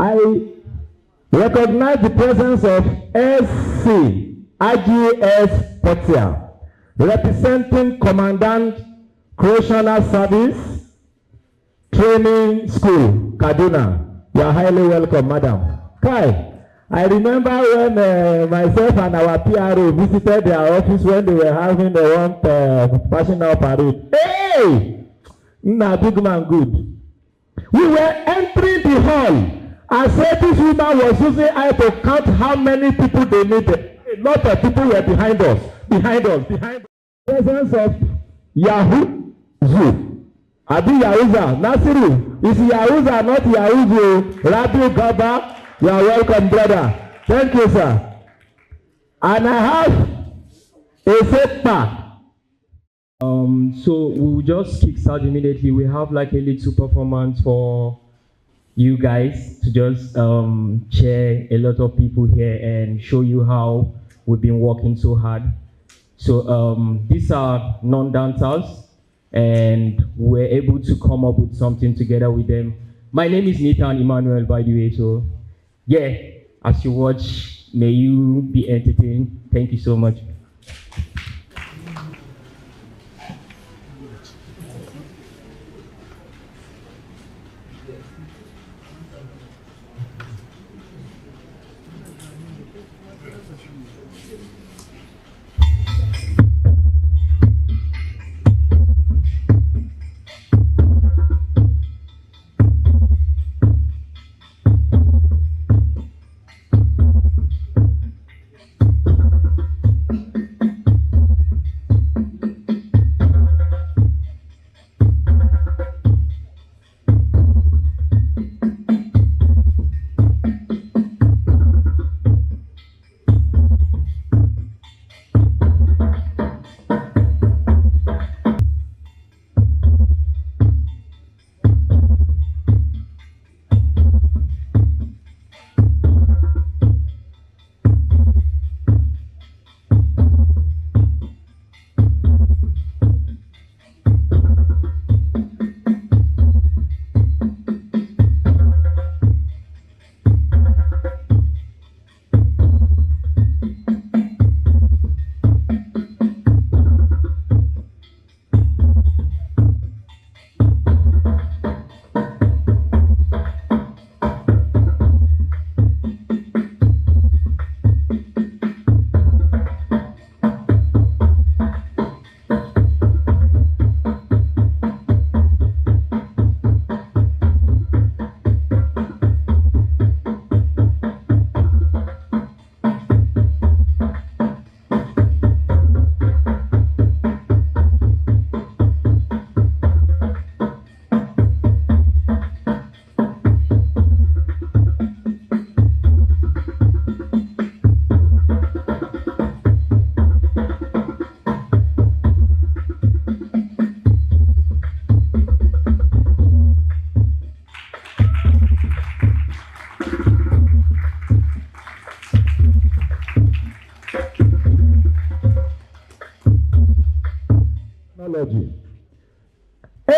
I recognize the presence of SC IGS Potia, representing Commandant Correctional Service Training School, Kaduna. You are highly welcome, madam. Kai, I remember when myself and our PRO visited their office when they were having the national parade. Hey! Nah, big man, good. We were entering the hall. And so this woman was using eye to count how many people they needed. A lot of people were behind us. The presence of Yahoo Zoo. Abi Yahuza, Nasiru, is Yahuza not Yahuzu? Rabi Gaba, you are welcome, brother. Thank you, sir. And I have a setback. So we'll just kickstart immediately. We have like a little performance for you guys to just share a lot of people here and show you how we've been working so hard. So these are non-dancers and we're able to come up with something together with them. My name is Nathan Emmanuel, by the way. So yeah, as you watch, may you be entertained. Thank you so much.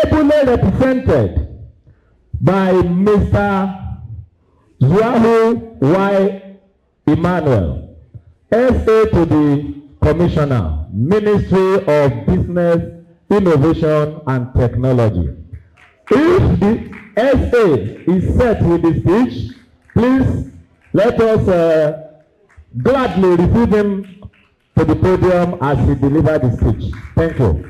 Ably represented by Mr. Zuahu Y. Emmanuel, SA to the Commissioner, Ministry of Business, Innovation and Technology. If the SA is set with the speech, please let us gladly receive him to the podium as he delivers the speech. Thank you.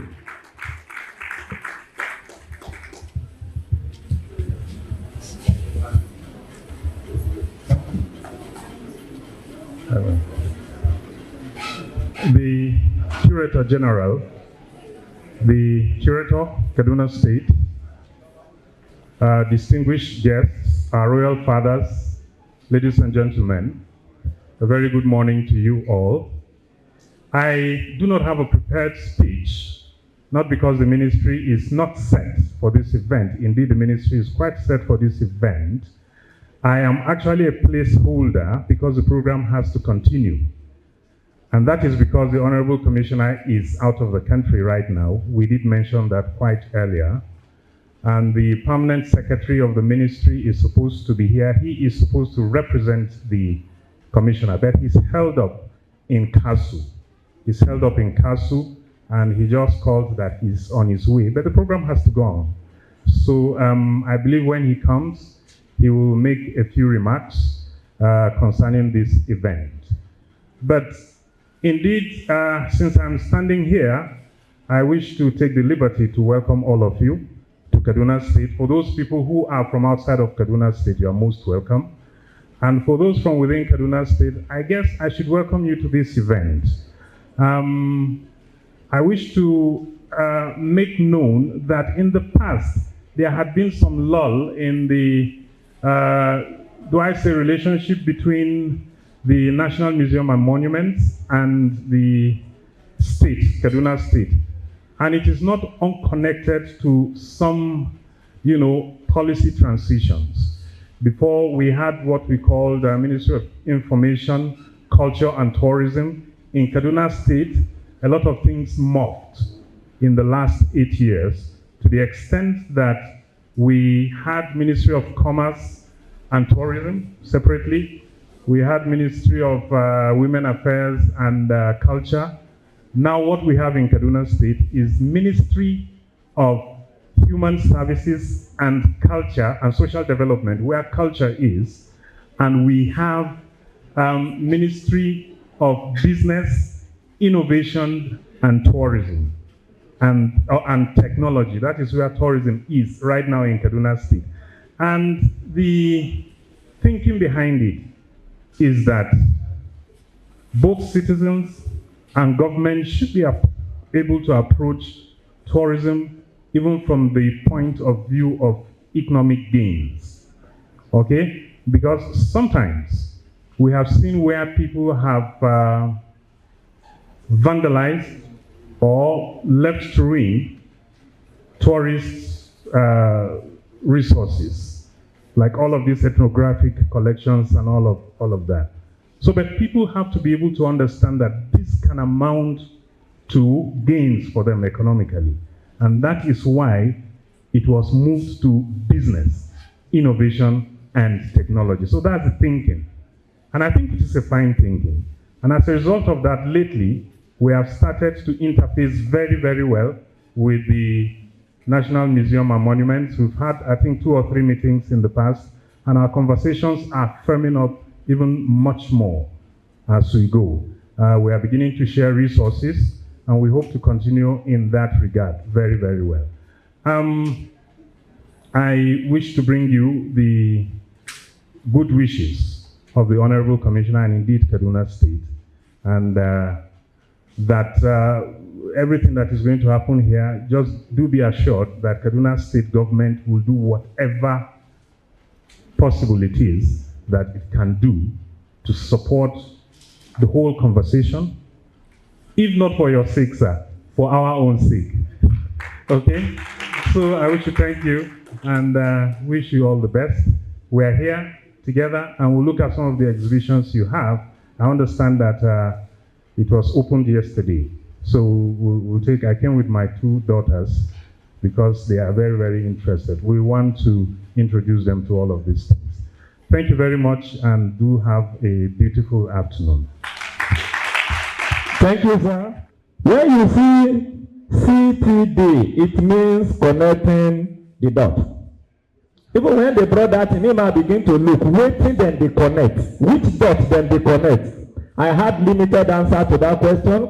The Curator General, the Curator, Kaduna State, distinguished guests, our royal fathers, ladies and gentlemen, a very good morning to you all. I do not have a prepared speech, not because the ministry is not set for this event. Indeed, the ministry is quite set for this event. I am actually a placeholder because the program has to continue. And that is because the Honorable Commissioner is out of the country right now. We did mention that quite earlier. and the permanent secretary of the ministry is supposed to be here. He is supposed to represent the commissioner, but he's held up in Kasu. He's held up in Kasu, and he just called that he's on his way, but the program has to go on. So I believe when he comes, he will make a few remarks concerning this event. But indeed, since I'm standing here, I wish to take the liberty to welcome all of you to Kaduna State. For those people who are from outside of Kaduna State, you are most welcome. And for those from within Kaduna State, I guess I should welcome you to this event. I wish to make known that in the past, there had been some lull in the, do I say, relationship between the National Museum and Monuments and the state, Kaduna State. And it is not unconnected to some, policy transitions. Before, we had what we called the Ministry of Information, Culture and Tourism. In Kaduna State, a lot of things morphed in the last 8 years, to the extent that we had Ministry of Commerce and Tourism separately. We had Ministry of Women Affairs and Culture. Now what we have in Kaduna State is Ministry of Human Services and Culture and Social Development, where culture is. And we have Ministry of Business, Innovation and Tourism and Technology. That is where tourism is right now in Kaduna State. And the thinking behind it is that both citizens and government should be able to approach tourism even from the point of view of economic gains, okay? Because sometimes we have seen where people have vandalized or left to ruin tourist resources, like all of these ethnographic collections and all of that. So, but people have to be able to understand that this can amount to gains for them economically. And that is why it was moved to business, innovation, and technology. So that's the thinking. And I think it is a fine thinking. And as a result of that, lately, we have started to interface very, very well with the National Museum and Monuments. We've had, I think, 2 or 3 meetings in the past, and our conversations are firming up even much more as we go. We are beginning to share resources, and we hope to continue in that regard very, very well. I wish to bring you the good wishes of the Honorable Commissioner and indeed Kaduna State, and that everything that is going to happen here, just do be assured that Kaduna State government will do whatever possible it is that it can do to support the whole conversation, if not for your sake, sir, for our own sake. Okay? So I wish to thank you and wish you all the best. We're here together and we'll look at some of the exhibitions you have. I understand that it was opened yesterday. So we'll take, I came with my 2 daughters because they are very, very interested. We want to introduce them to all of these things. Thank you very much and do have a beautiful afternoon. Thank you, sir. When you see CTD, it means connecting the dot. Even when they brought that in, I begin to look, waiting then they connect. Which dot then they connect? I had limited answer to that question,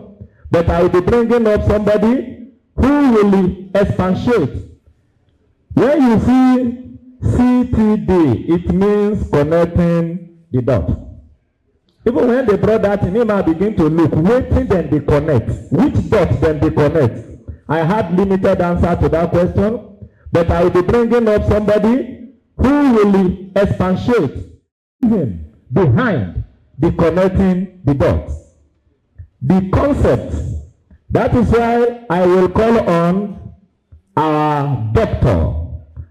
but I will be bringing up somebody who will expatiate. When you see CTD, it means connecting the dot. Even when they brought that in, I begin to look, waiting then they connect. Which dot then they connect? I had limited answer to that question, but I will be bringing up somebody who will expatiate behind the connecting the dots. The concept. That is why I will call on our doctor,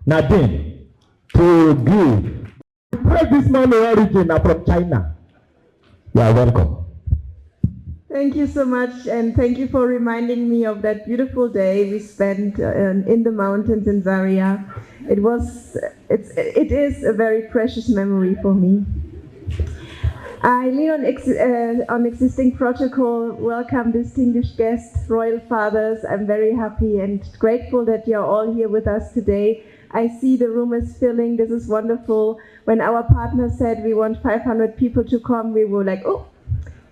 Nadine, to give. Where this man origin are from China. You are welcome. Thank you so much, and thank you for reminding me of that beautiful day we spent in the mountains in Zaria. It is a very precious memory for me. I lean on existing protocol, welcome distinguished guests, royal fathers. I'm very happy and grateful that you're all here with us today. I see the room is filling, this is wonderful. When our partner said we want 500 people to come, we were like, oh,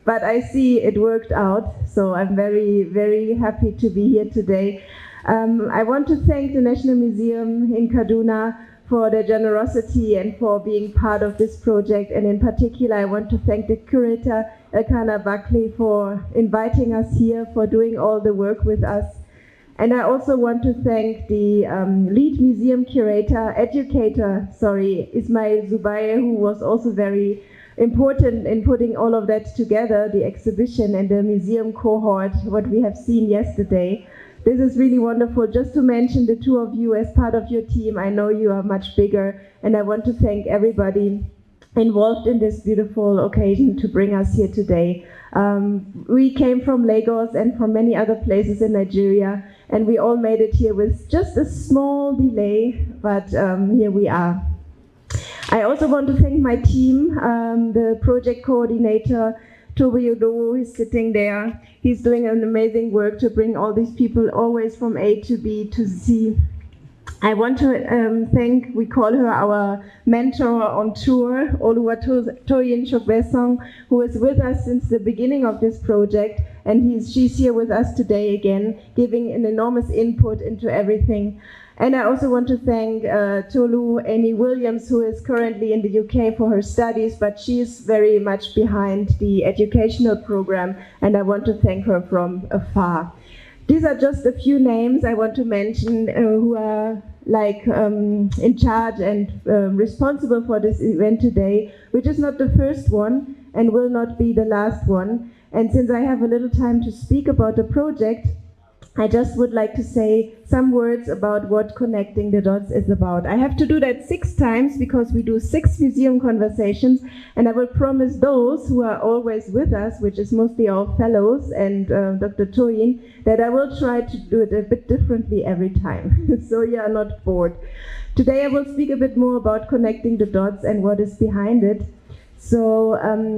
but I see it worked out, so I'm very, very happy to be here today. I want to thank the National Museum in Kaduna for their generosity and for being part of this project, and in particular I want to thank the curator Elkanah Buckley for inviting us here, for doing all the work with us. And I also want to thank the lead museum educator, Ismail Zubair, who was also very important in putting all of that together, the exhibition and the museum cohort, what we have seen yesterday. This is really wonderful. Just to mention the two of you as part of your team, I know you are much bigger, and I want to thank everybody involved in this beautiful occasion to bring us here today. We came from Lagos and from many other places in Nigeria, and we all made it here with just a small delay, but here we are. I also want to thank my team, the project coordinator, Toby Yodowo, is sitting there. He's doing an amazing work to bring all these people always from A to B to Z. I want to thank, we call her our mentor on tour, Oluwatoyin Shogbesong, who is with us since the beginning of this project, and she's here with us today again, giving an enormous input into everything. And I also want to thank Tolu Amy Williams, who is currently in the UK for her studies, but she is very much behind the educational program, and I want to thank her from afar. These are just a few names I want to mention who are in charge and responsible for this event today, which is not the first one and will not be the last one. And since I have a little time to speak about the project, I just would like to say some words about what Connecting the Dots is about. I have to do that 6 times because we do 6 museum conversations, and I will promise those who are always with us, which is mostly our fellows and Dr. Toyin, that I will try to do it a bit differently every time, so you are not bored. Today I will speak a bit more about Connecting the Dots and what is behind it. So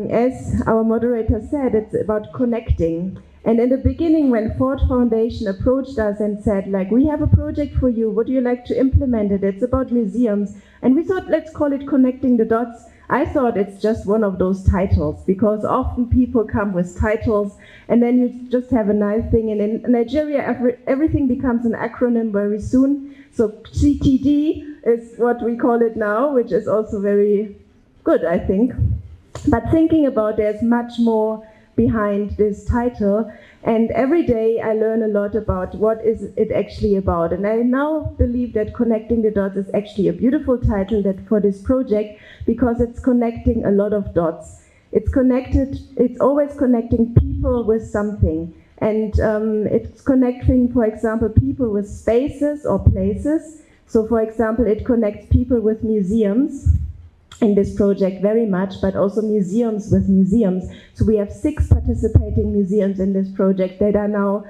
as our moderator said, it's about connecting. And in the beginning, when Ford Foundation approached us and said, we have a project for you, would you like to implement it? It's about museums. And we thought, let's call it Connecting the Dots. I thought it's just one of those titles, because often people come with titles, and then you just have a nice thing. And in Nigeria, everything becomes an acronym very soon. So CTD is what we call it now, which is also very good, I think. But thinking about there's much more behind this title, and every day I learn a lot about what is it actually about. And I now believe that Connecting the Dots is actually a beautiful title for this project, because it's connecting a lot of dots. It's always connecting people with something, and it's connecting, for example, people with spaces or places. So for example, it connects people with museums in this project very much, but also museums with museums. So we have 6 participating museums in this project that are now,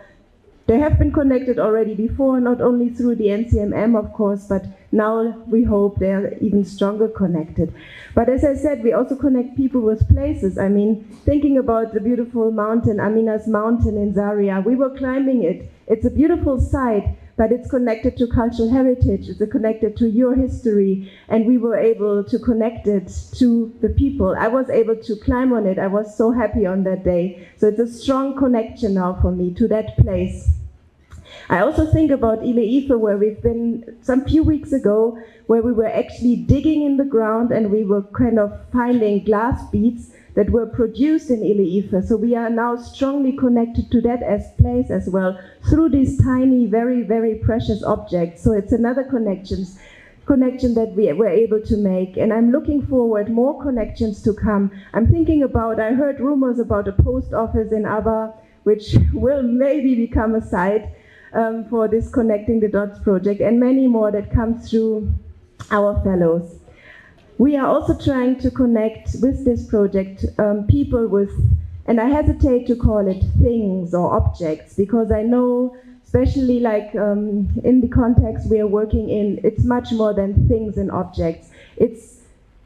they have been connected already before, not only through the NCMM, of course, but now we hope they are even stronger connected. But as I said, we also connect people with places. I mean, thinking about the beautiful mountain, Amina's Mountain in Zaria, we were climbing it. It's a beautiful site, but it's connected to cultural heritage, it's connected to your history, and we were able to connect it to the people. I was able to climb on it, I was so happy on that day. So it's a strong connection now for me to that place. I also think about Ile Ife, where we've been some few weeks ago, where we were actually digging in the ground and we were kind of finding glass beads that were produced in Ile Ife. So we are now strongly connected to that place as well, through these tiny, very, very precious objects. So it's another connection that we were able to make. And I'm looking forward more connections to come. I'm thinking about, I heard rumors about a post office in Aba, which will maybe become a site for this Connecting the Dots project, and many more that come through our fellows. We are also trying to connect with this project people with And I hesitate to call it things or objects, because I know, especially like in the context we are working in, it's much more than things and objects. It's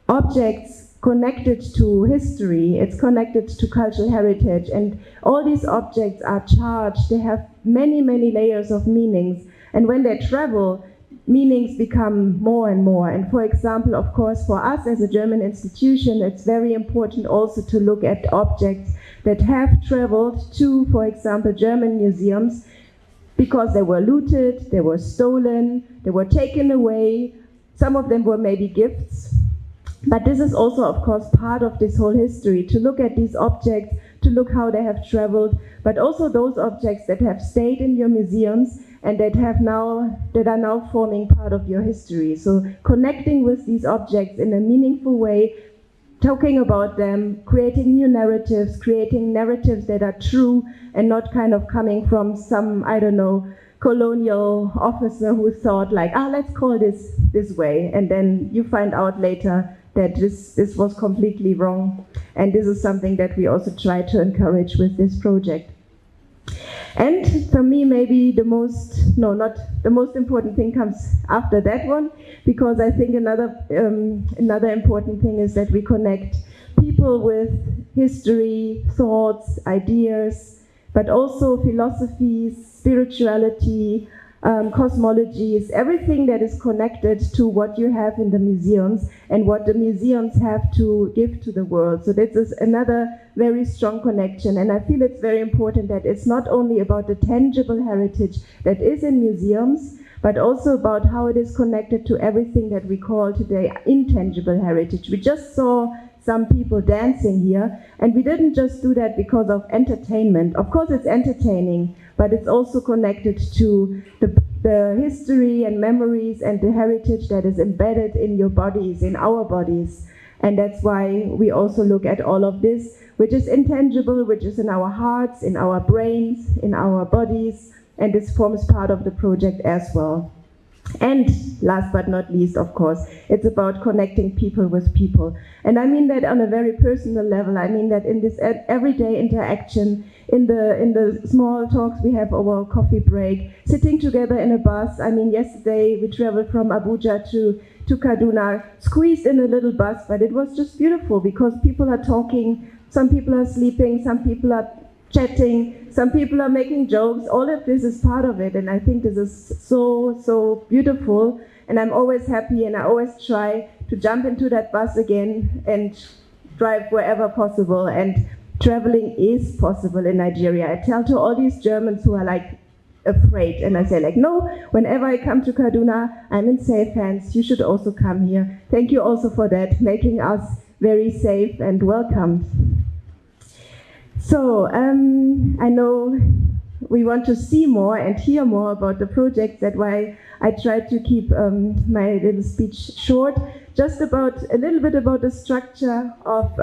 objects connected to history, it's connected to cultural heritage, and all these objects are charged. They have many, many layers of meanings, and when they travel, meanings become more and more. And for example, of course, for us as a German institution, it's very important also to look at objects that have traveled to, for example, German museums, because they were looted, they were stolen, they were taken away. Some of them were maybe gifts. But this is also, of course, part of this whole history, to look at these objects, to look how they have traveled, but also those objects that have stayed in your museums and that are now forming part of your history. So connecting with these objects in a meaningful way, talking about them, creating new narratives, creating narratives that are true and not kind of coming from some, I don't know, colonial officer who thought like, let's call this way, and then you find out later that this was completely wrong. And this is something that we also try to encourage with this project. And for me, maybe not the most important thing comes after that one, because I think another important thing is that we connect people with history, thoughts, ideas, but also philosophies, spirituality, cosmologies, everything that is connected to what you have in the museums and what the museums have to give to the world. So this is another very strong connection, and I feel it's very important that it's not only about the tangible heritage that is in museums, but also about how it is connected to everything that we call today intangible heritage. We just saw some people dancing here, and we didn't just do that because of entertainment. Of course it's entertaining, but it's also connected to the history and memories and the heritage that is embedded in your bodies, in our bodies. And that's why we also look at all of this, which is intangible, which is in our hearts, in our brains, in our bodies, and this forms part of the project as well. And last but not least, of course, it's about connecting people with people. And I mean that on a very personal level. I mean that in this everyday interaction, in the small talks we have over coffee break, sitting together in a bus. I mean, yesterday we traveled from Abuja to Kaduna, squeezed in a little bus, but it was just beautiful because people are talking, some people are sleeping, some people are chatting, some people are making jokes. All of this is part of it, and I think this is so beautiful, and I'm always happy, and I always try to jump into that bus again and drive wherever possible. And traveling is possible in Nigeria. I tell to all these Germans who are like afraid, and I say like, no, whenever I come to Kaduna, I'm in safe hands. You should also come here. Thank you also for that, making us very safe and welcomed. So I know we want to see more and hear more about the project. That's why I tried to keep my little speech short, just about a little bit about the structure of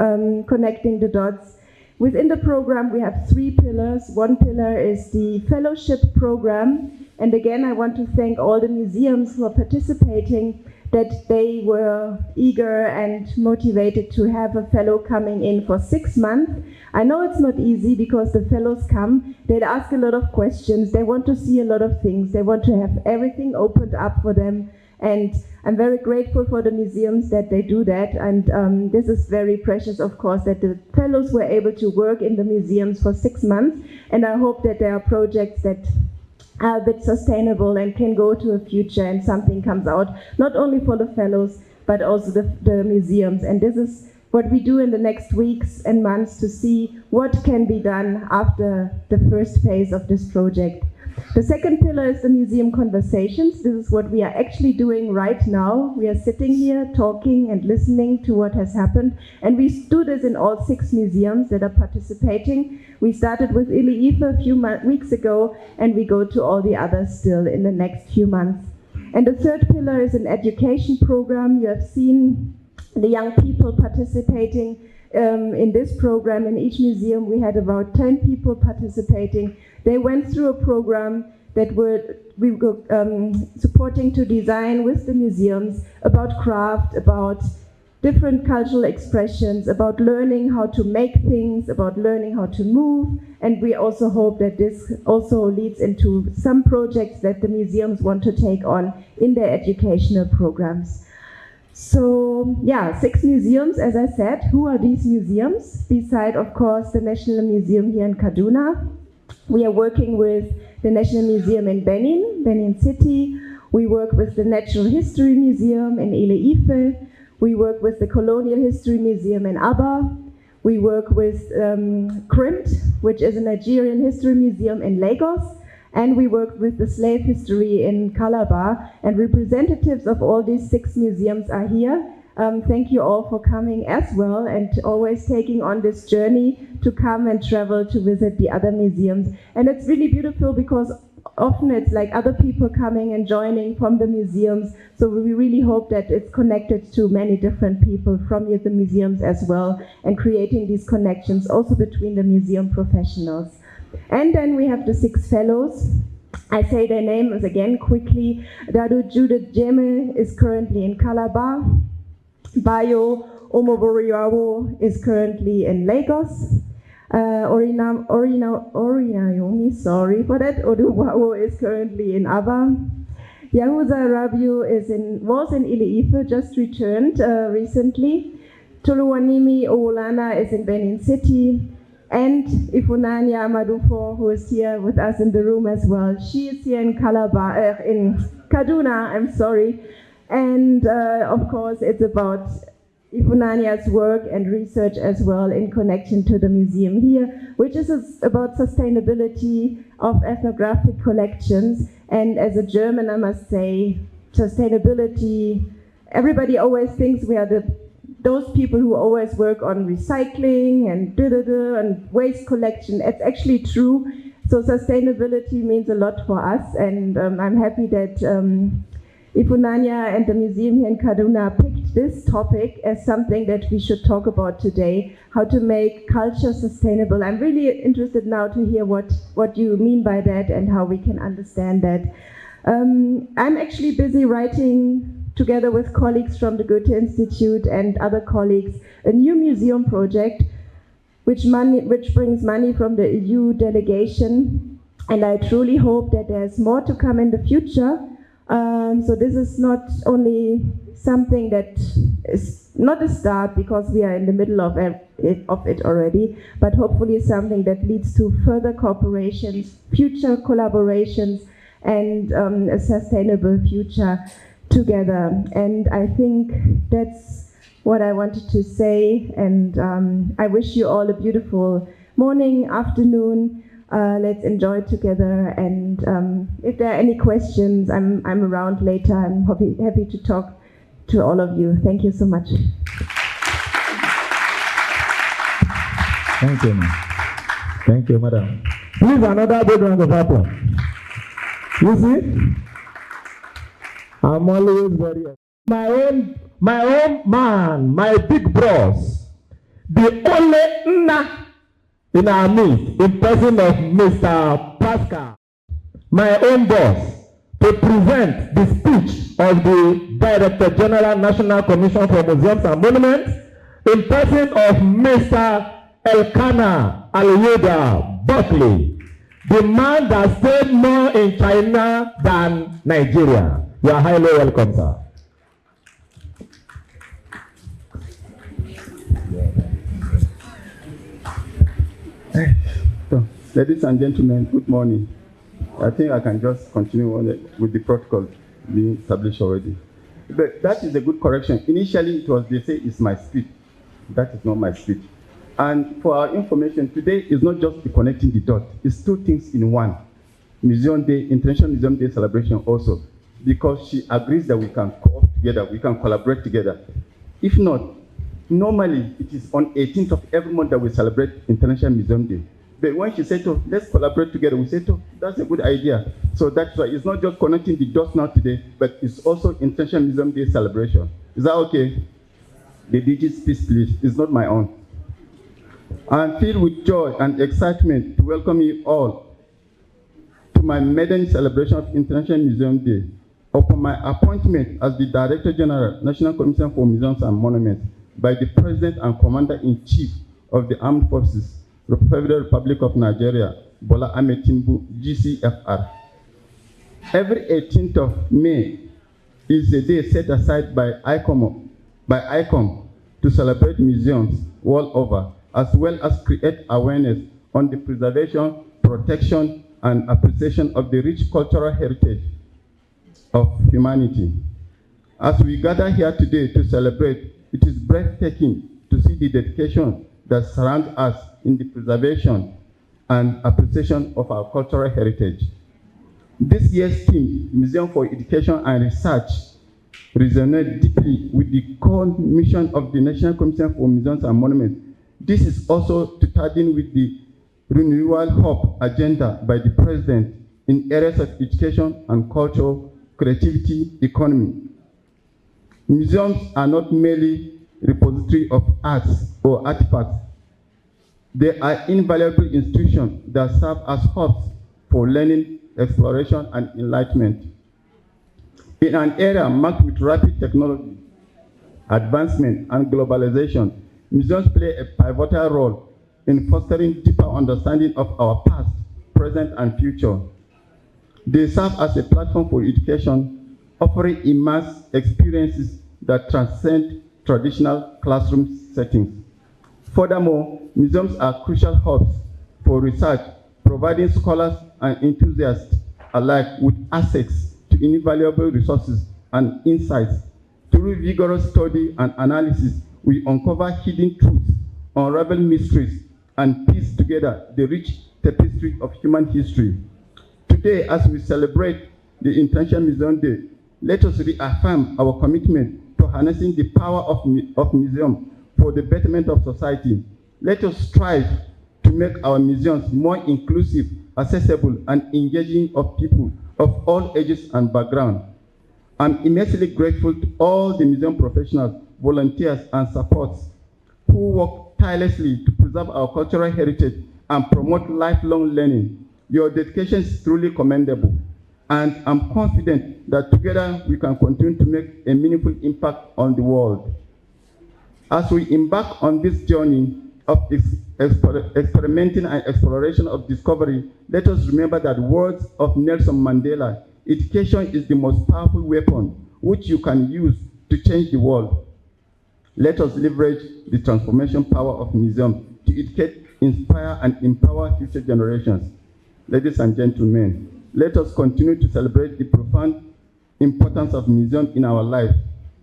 connecting the dots. Within the program, we have 3 pillars. One pillar is the fellowship program. And again, I want to thank all the museums who are participating, that they were eager and motivated to have a fellow coming in for 6 months. I know it's not easy because the fellows come, they ask a lot of questions, they want to see a lot of things, they want to have everything opened up for them. And I'm very grateful for the museums that they do that. And this is very precious, of course, that the fellows were able to work in the museums for 6 months. And I hope that there are projects that are a bit sustainable and can go to a future and something comes out, not only for the fellows, but also the museums. And this is what we do in the next weeks and months to see what can be done after the first phase of this project. The second pillar is the museum conversations. This is what we are actually doing right now. We are sitting here talking and listening to what has happened. And we do this in all 6 museums that are participating. We started with Ili Ife a few weeks ago, and we go to all the others still in the next few months. And the third pillar is an education program. You have seen the young people participating in this program. In each museum, we had about 10 people participating. They went through a program that we were supporting to design with the museums about craft, about different cultural expressions, about learning how to make things, about learning how to move, and we also hope that this also leads into some projects that the museums want to take on in their educational programs. So yeah, 6 museums, as I said. Who are these museums? Beside, of course, the National Museum here in Kaduna, we are working with the National Museum in Benin City. We work with the Natural History Museum in Ile-Ife. We work with the Colonial History Museum in Aba. We work with CRIMT, which is a Nigerian history museum in Lagos. And we work with the slave history in Calabar. And representatives of all these 6 museums are here. Thank you all for coming as well and always taking on this journey to come and travel to visit the other museums. And it's really beautiful because often it's like other people coming and joining from the museums. So we really hope that it's connected to many different people from the museums as well, and creating these connections also between the museum professionals. And then we have the 6 fellows. I say their names again quickly. Dadu Judith Jeme is currently in Calabar. Bayo Omoboriawo is currently in Lagos. Orinayomi, sorry for that, Oduwawo is currently in Aba. Yahuza Rabiu was in Ile-Ife, just returned recently. Toluwanimi Owolana is in Benin City. And Ifunanya Madufo, who is here with us in the room as well. She is here in Calabar, in Kaduna, I'm sorry. And of course, it's about Ifunanya's work and research as well in connection to the museum here, which is about sustainability of ethnographic collections. And as a German, I must say, sustainability, everybody always thinks we are those people who always work on recycling and and waste collection. It's actually true. So sustainability means a lot for us, and I'm happy that Ifunanya and the museum here in Kaduna picked this topic as something that we should talk about today, how to make culture sustainable. I'm really interested now to hear what you mean by that and how we can understand that. I'm actually busy writing, together with colleagues from the Goethe Institute and other colleagues, a new museum project which brings money from the EU delegation. And I truly hope that there's more to come in the future. So this is not only something that is not a start, because we are in the middle of it already, but hopefully something that leads to further cooperations, future collaborations, and a sustainable future together. And I think that's what I wanted to say. And I wish you all a beautiful morning, afternoon. Let's enjoy together, and if there are any questions, I'm around later. I'm happy to talk to all of you. Thank you so much. Thank you, ma'am. Thank you, madam. Please, another big round of applause. You see, I'm always very my own man, my big bros, the only nna in our midst, in person of Mr. Pascal, my own boss, to present the speech of the Director General, National Commission for Museums and Monuments, in person of Mr. Elkanah Aliyeda Buckley, the man that stayed more in China than Nigeria. You are highly welcome, sir. So, ladies and gentlemen, good morning. I think I can just continue with the protocol being established already. But that is a good correction. Initially, they say it's my speech. That is not my speech. And for our information, today is not just the connecting the dot. It's 2 things in one. Museum Day, International Museum Day celebration also. Because she agrees that we can co-op together, we can collaborate together. If not, normally it is on 18th of every month that we celebrate International Museum Day. But when she said, let's collaborate together, we said, that's a good idea. So that's why it's not just connecting the dots now today, but it's also International Museum Day celebration. Is that okay? The digits, please. It's not my own. I'm filled with joy and excitement to welcome you all to my maiden celebration of International Museum Day. Upon my appointment as the Director General, National Commission for Museums and Monuments, by the President and Commander-in-Chief of the Armed Forces, the Federal Republic of Nigeria, Bola Ahmed Tinubu, GCFR. Every 18th of May is a day set aside by ICOM to celebrate museums world over, as well as create awareness on the preservation, protection, and appreciation of the rich cultural heritage of humanity. As we gather here today to celebrate, it is breathtaking to see the dedication that surrounds us in the preservation and appreciation of our cultural heritage. This year's theme, Museum for Education and Research, resonates deeply with the core mission of the National Commission for Museums and Monuments. This is also to tie in with the renewal hope agenda by the President in areas of education and culture, creativity, economy. Museums are not merely repository of arts or artifacts. They are invaluable institutions that serve as hubs for learning, exploration, and enlightenment. In an era marked with rapid technology, advancement, and globalization, museums play a pivotal role in fostering deeper understanding of our past, present, and future. They serve as a platform for education, offering immersive experiences that transcend traditional classroom settings. Furthermore, museums are crucial hubs for research, providing scholars and enthusiasts alike with access to invaluable resources and insights. Through vigorous study and analysis, we uncover hidden truths, unravel mysteries, and piece together the rich tapestry of human history. Today, as we celebrate the International Museum Day, let us reaffirm our commitment to harnessing the power of museums for the betterment of society. Let us strive to make our museums more inclusive, accessible, and engaging of people of all ages and backgrounds. I'm immensely grateful to all the museum professionals, volunteers, and supports who work tirelessly to preserve our cultural heritage and promote lifelong learning. Your dedication is truly commendable, and I'm confident that together we can continue to make a meaningful impact on the world. As we embark on this journey of experimenting and exploration of discovery, let us remember that words of Nelson Mandela, education is the most powerful weapon which you can use to change the world. Let us leverage the transformation power of museums to educate, inspire, and empower future generations. Ladies and gentlemen, let us continue to celebrate the profound importance of museums in our life.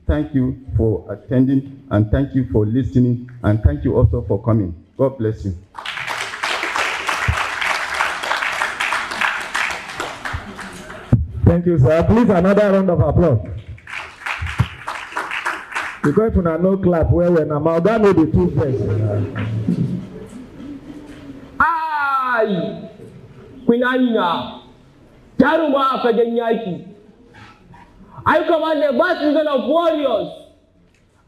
Thank you for attending, and thank you for listening, and thank you also for coming. God bless you. Thank you, sir. Please, another round of applause. Because if you no clap, well, when I'm out, that may be two first. Aye! Queen Anina, Taruma Faganyaki. I command a vast legion of warriors.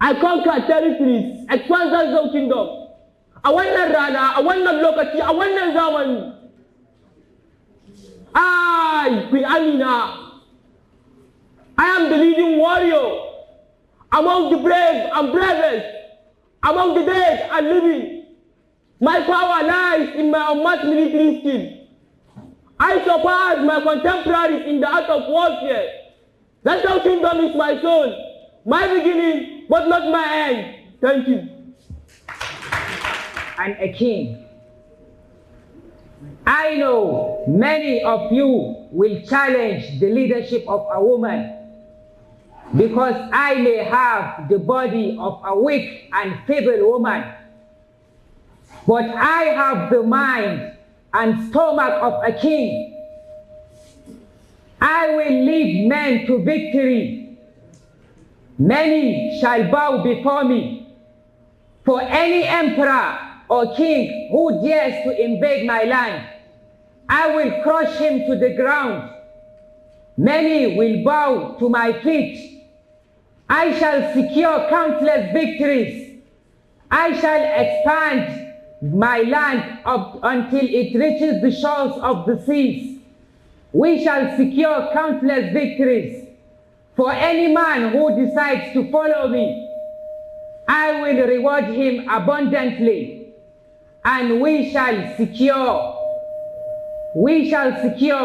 I conquer territories, expand the kingdom. I want to run, I want to look at you, I want to zaman. I, Queen Amina, I am the leading warrior among the brave and bravest, among the dead and living. My power lies in my unmatched military skill. I surpass my contemporaries in the art of warfare. That kingdom is my soul, my beginning, but not my end. Thank you. And a king. I know many of you will challenge the leadership of a woman because I may have the body of a weak and feeble woman, but I have the mind and stomach of a king. I will lead men to victory. Many shall bow before me. For any emperor or king who dares to invade my land, I will crush him to the ground. Many will bow to my feet. I shall secure countless victories. I shall expand my land up until it reaches the shores of the seas. We shall secure countless victories. For any man who decides to follow me, I will reward him abundantly, and we shall secure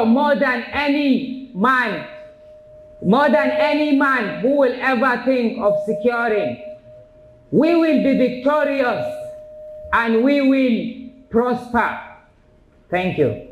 more than any man who will ever think of securing. We will be victorious and we will prosper. Thank you.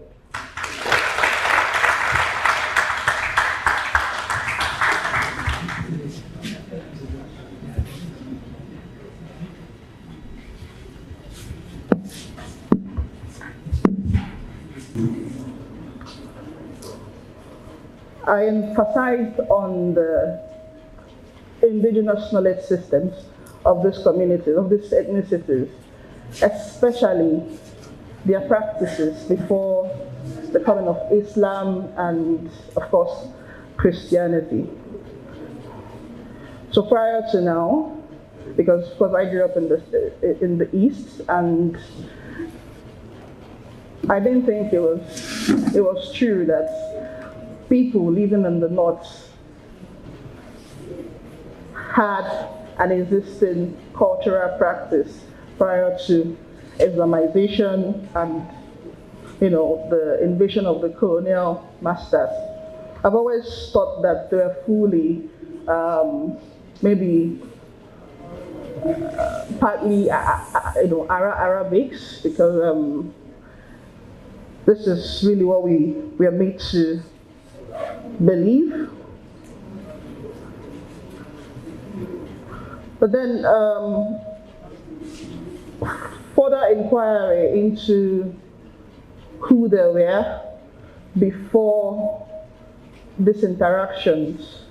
I emphasized on the indigenous knowledge systems of this community, of these ethnicities, especially their practices before the coming of Islam and, of course, Christianity. So prior to now, because of course I grew up in the East, and I didn't think it was true that people living in the North had an existing cultural practice prior to Islamization and, the invasion of the colonial masters. I've always thought that they were fully, maybe partly, Arabics, because this is really what we are made to believe. But then further inquiry into who they were before these interactions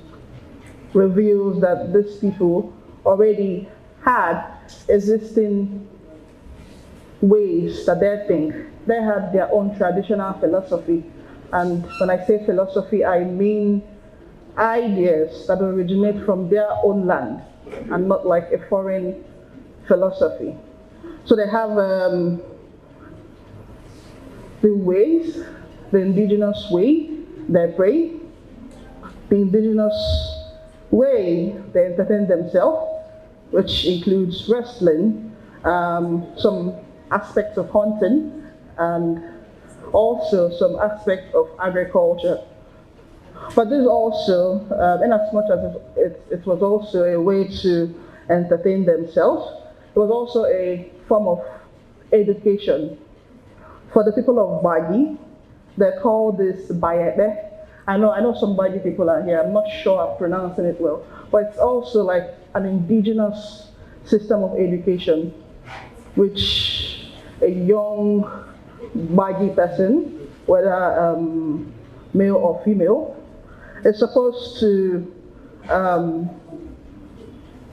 reveals that these people already had existing ways that they think. They had their own traditional philosophy. And when I say philosophy, I mean ideas that originate from their own land and not like a foreign philosophy. So they have the ways, the indigenous way they pray, the indigenous way they entertain themselves, which includes wrestling, some aspects of hunting, and also some aspects of agriculture. But this also, in as much as it was also a way to entertain themselves, it was also a form of education. For the people of Bagi, they call this Bayebe. I know some Bagi people are here, I'm not sure I'm pronouncing it well, but it's also like an indigenous system of education, which a young Bagi person, whether male or female, is supposed to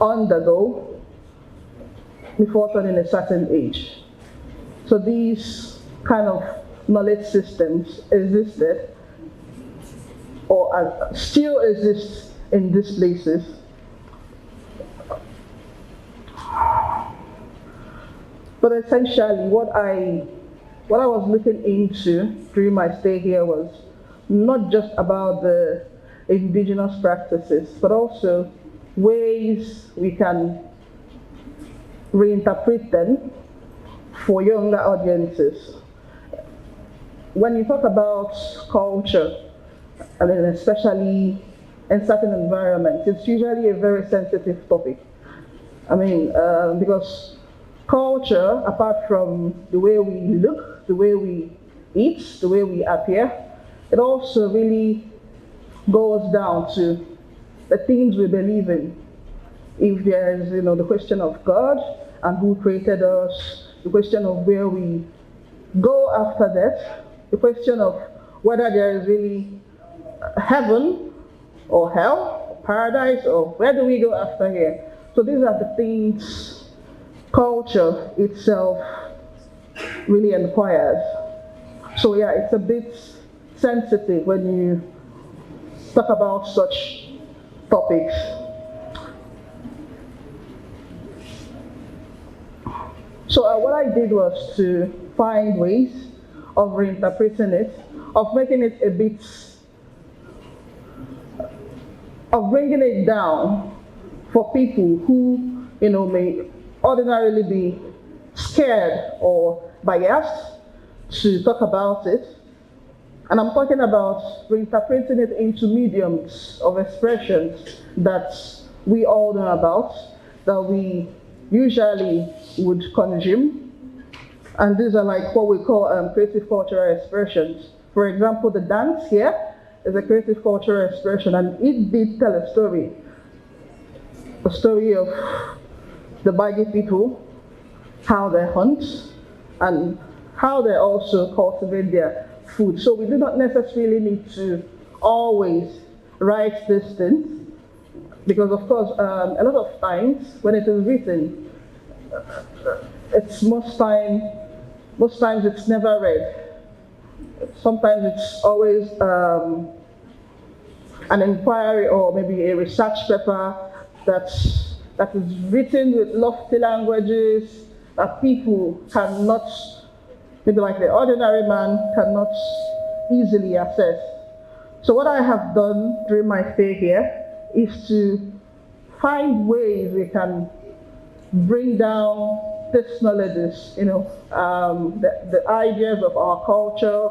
undergo before turning a certain age. So these kind of knowledge systems existed or still exist in these places. But essentially what I was looking into during my stay here was not just about the indigenous practices, but also ways we can reinterpret them for younger audiences. When you talk about culture, I mean, especially in certain environments, it's usually a very sensitive topic. I mean, because culture, apart from the way we look, the way we eat, the way we appear, it also really goes down to the things we believe in. If there is, the question of God and who created us, the question of where we go after that, the question of whether there is really heaven or hell, or paradise, or where do we go after here? So these are the things culture itself really inquires. So yeah, it's a bit sensitive when you talk about such topics. So what I did was to find ways of reinterpreting it, of making it a bit of bringing it down for people who, may ordinarily be scared or biased to talk about it. And I'm talking about reinterpreting it into mediums of expressions that we all know about, that we usually would consume. And these are like what we call creative cultural expressions. For example, the dance here is a creative cultural expression, and it did tell a story of the Bagi people, how they hunt, and how they also cultivate their food. So we do not necessarily need to always write these things, because of course, a lot of times when it is written, it's most times it's never read. Sometimes it's always an inquiry or maybe a research paper that is written with lofty languages that people cannot, maybe like the ordinary man, cannot easily access. So what I have done during my stay here is to find ways we can bring down these knowledges, the ideas of our culture,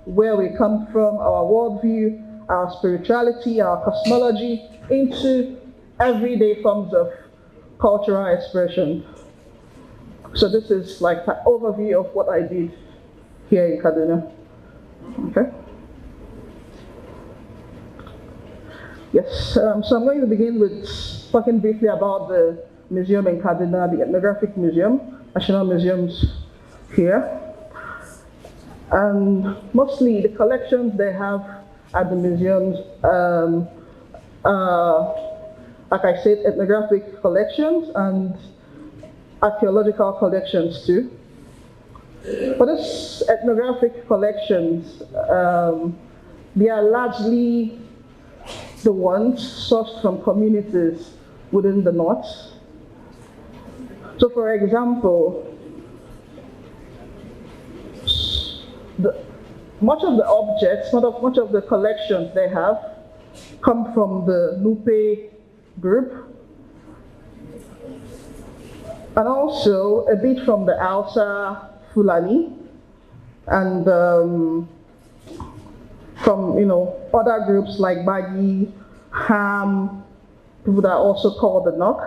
where we come from, our worldview, our spirituality, our cosmology, into everyday forms of cultural expression. So this is like an overview of what I did here in Kaduna. Okay. Yes, so I'm going to begin with talking briefly about the museum in Kaduna, the Ethnographic Museum, National Museums here. And mostly the collections they have at the museums, like I said, ethnographic collections and archaeological collections too. For these ethnographic collections, they are largely the ones sourced from communities within the north. So for example, much of the objects, much of the collections they have come from the Nupe group, and also a bit from the Hausa Fulani, and from other groups like Bagi, Ham, people that are also called the Nok,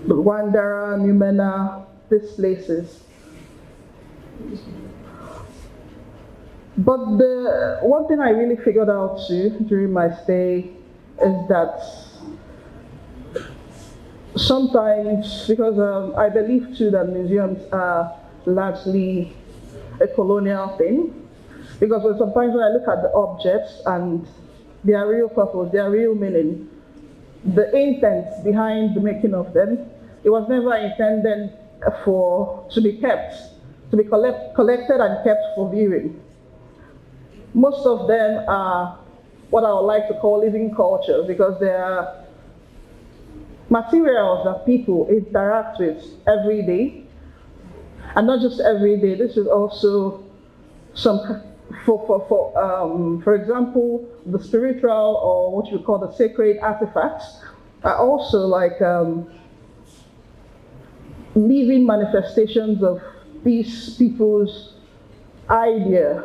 the Wandara, Numena, these places. But the one thing I really figured out too during my stay is that sometimes, because I believe too that museums are largely a colonial thing, because sometimes when I look at the objects and their real purpose, their real meaning, the intent behind the making of them, it was never intended to be kept, to be collected and kept for viewing. Most of them are what I would like to call living cultures, because they are materials that people interact with every day. And not just every day, this is also some, for example, the spiritual, or what you call the sacred artifacts, are also like living manifestations of these people's idea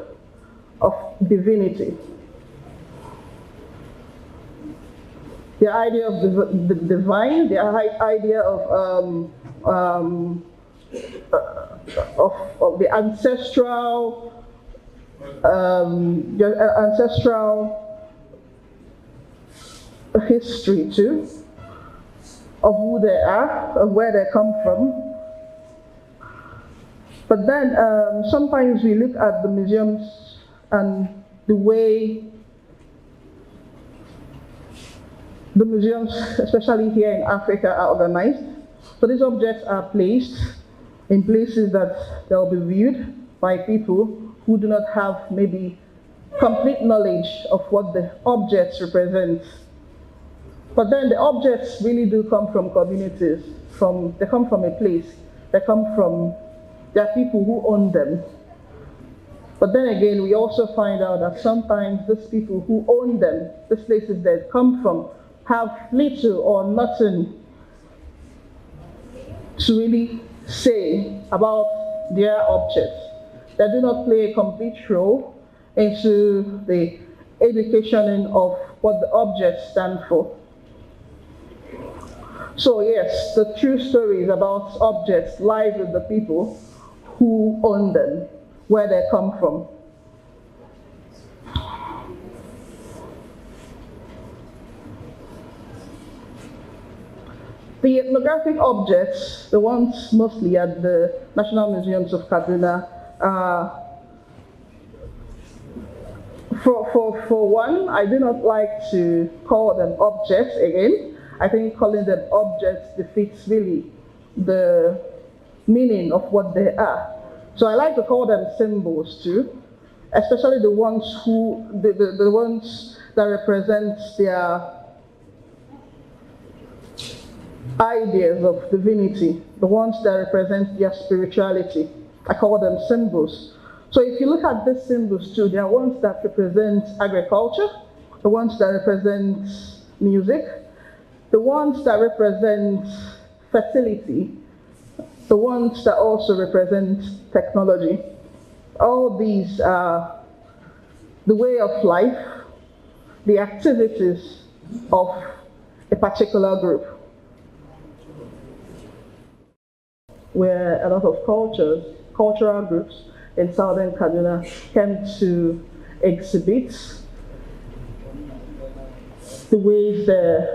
of divinity. The idea of the divine, the idea of the ancestral, history too, of who they are, of where they come from. But then sometimes we look at the museums and the way the museums, especially here in Africa, are organized. So these objects are placed in places that they'll be viewed by people who do not have maybe complete knowledge of what the objects represent. But then the objects really do come from communities. They come from a place. There are people who own them. But then again, we also find out that sometimes these people who own them, these places they come from, have little or nothing to really say about their objects. They do not play a complete role into the education of what the objects stand for. So yes, the true stories about objects lies with the people who own them, where they come from. The ethnographic objects, the ones mostly at the National Museums of Kaduna, for one, I do not like to call them objects again. I think calling them objects defeats really the meaning of what they are. So I like to call them symbols too, especially the ones the ones that represent their ideas of divinity, the ones that represent their spirituality. I call them symbols. So if you look at these symbols too, there are ones that represent agriculture, the ones that represent music, the ones that represent fertility, the ones that also represent technology. All these are the way of life, the activities of a particular group, where a lot of cultural groups in southern Kaduna came to exhibit the ways they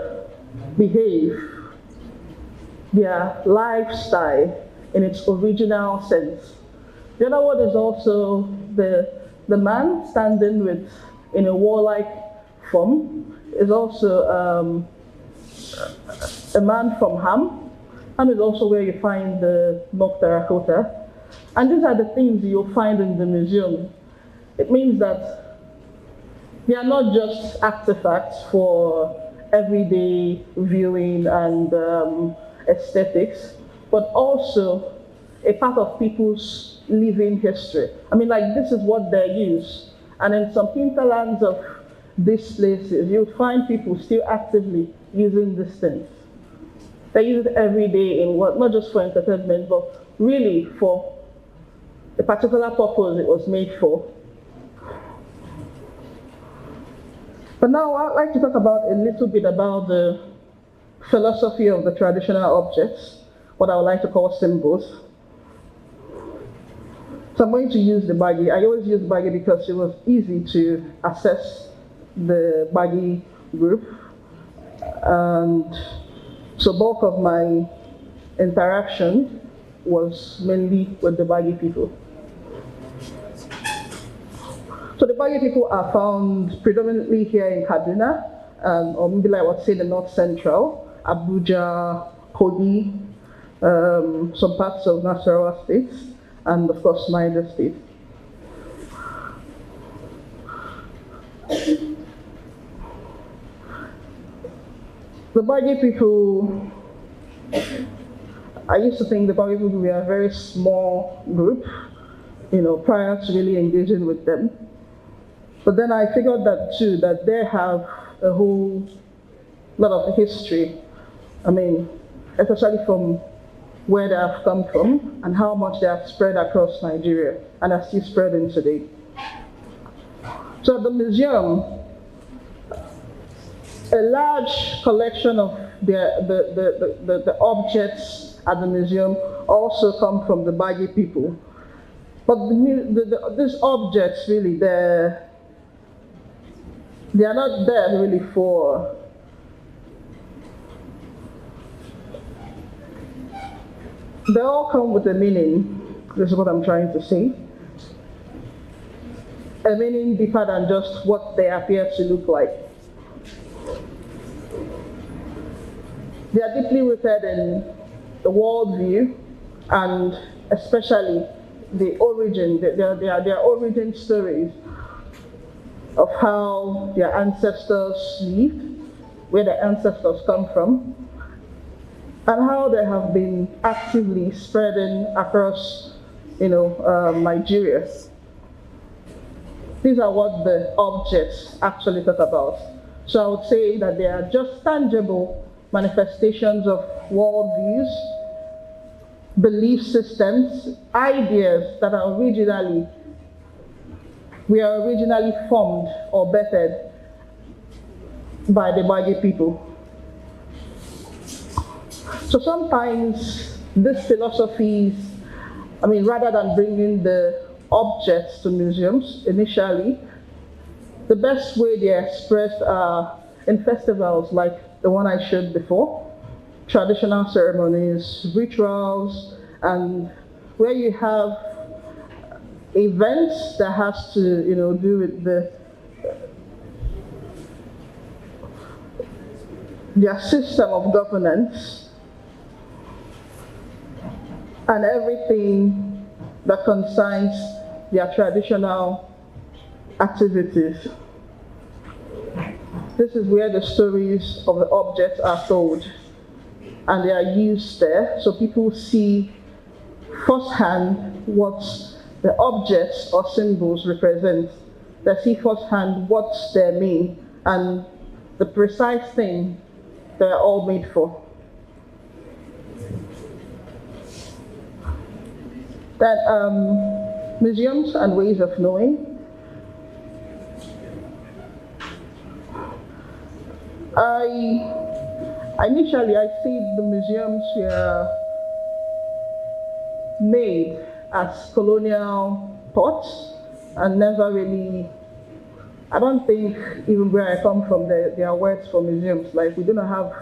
behave, their lifestyle in its original sense. The other one is also the man standing in a warlike form is also a man from Ham. Ham is also where you find the Nok terracotta. And these are the things you'll find in the museum. It means that they are not just artifacts for everyday viewing and aesthetics, but also a part of people's living history. I mean, like, this is what they use. And in some hinterlands of these places, you'll find people still actively using these things. They use it every day in what, not just for entertainment, but really for the particular purpose it was made for. But now I'd like to talk about a little bit about the philosophy of the traditional objects, what I would like to call symbols. So I'm going to use the baggy. I always use the baggy because it was easy to assess the baggy group. And so bulk of my interaction was mainly with the baggy people. So the Baggy people are found predominantly here in Kaduna, or maybe like I would say the North Central, Abuja, Kogi, some parts of Nasarawa State, and of course Niger State. The Baggy people, I used to think the Baggy people were a very small group, prior to really engaging with them. But then I figured that too, that they have a whole lot of history. I mean, especially from where they have come from and how much they have spread across Nigeria and are still spreading today. So at the museum, a large collection of the objects at the museum also come from the Baggy people. But these objects really, they are not there really for they all come with a meaning. This is what I'm trying to say. A meaning deeper than just what they appear to look like. They are deeply rooted in the worldview and especially the origin, their origin stories of how their ancestors lived, where their ancestors come from, and how they have been actively spreading across, Nigeria. these are what the objects actually talk about. So I would say that they are just tangible manifestations of worldviews, belief systems, ideas that are originally formed or bettered by the Bagi people. So sometimes these philosophies, rather than bringing the objects to museums initially, the best way they are expressed are in festivals like the one I showed before, traditional ceremonies, rituals, and where you have events that has to do with their system of governance and everything that concerns their traditional activities. This is where the stories of the objects are told, and they are used there, so people see firsthand what the objects or symbols represent. They see firsthand what they mean and the precise thing they're all made for. That museums and ways of knowing. Initially, I see the museums were made as colonial thoughts and never really, I don't think even where I come from there are words for museums. Like, we do not have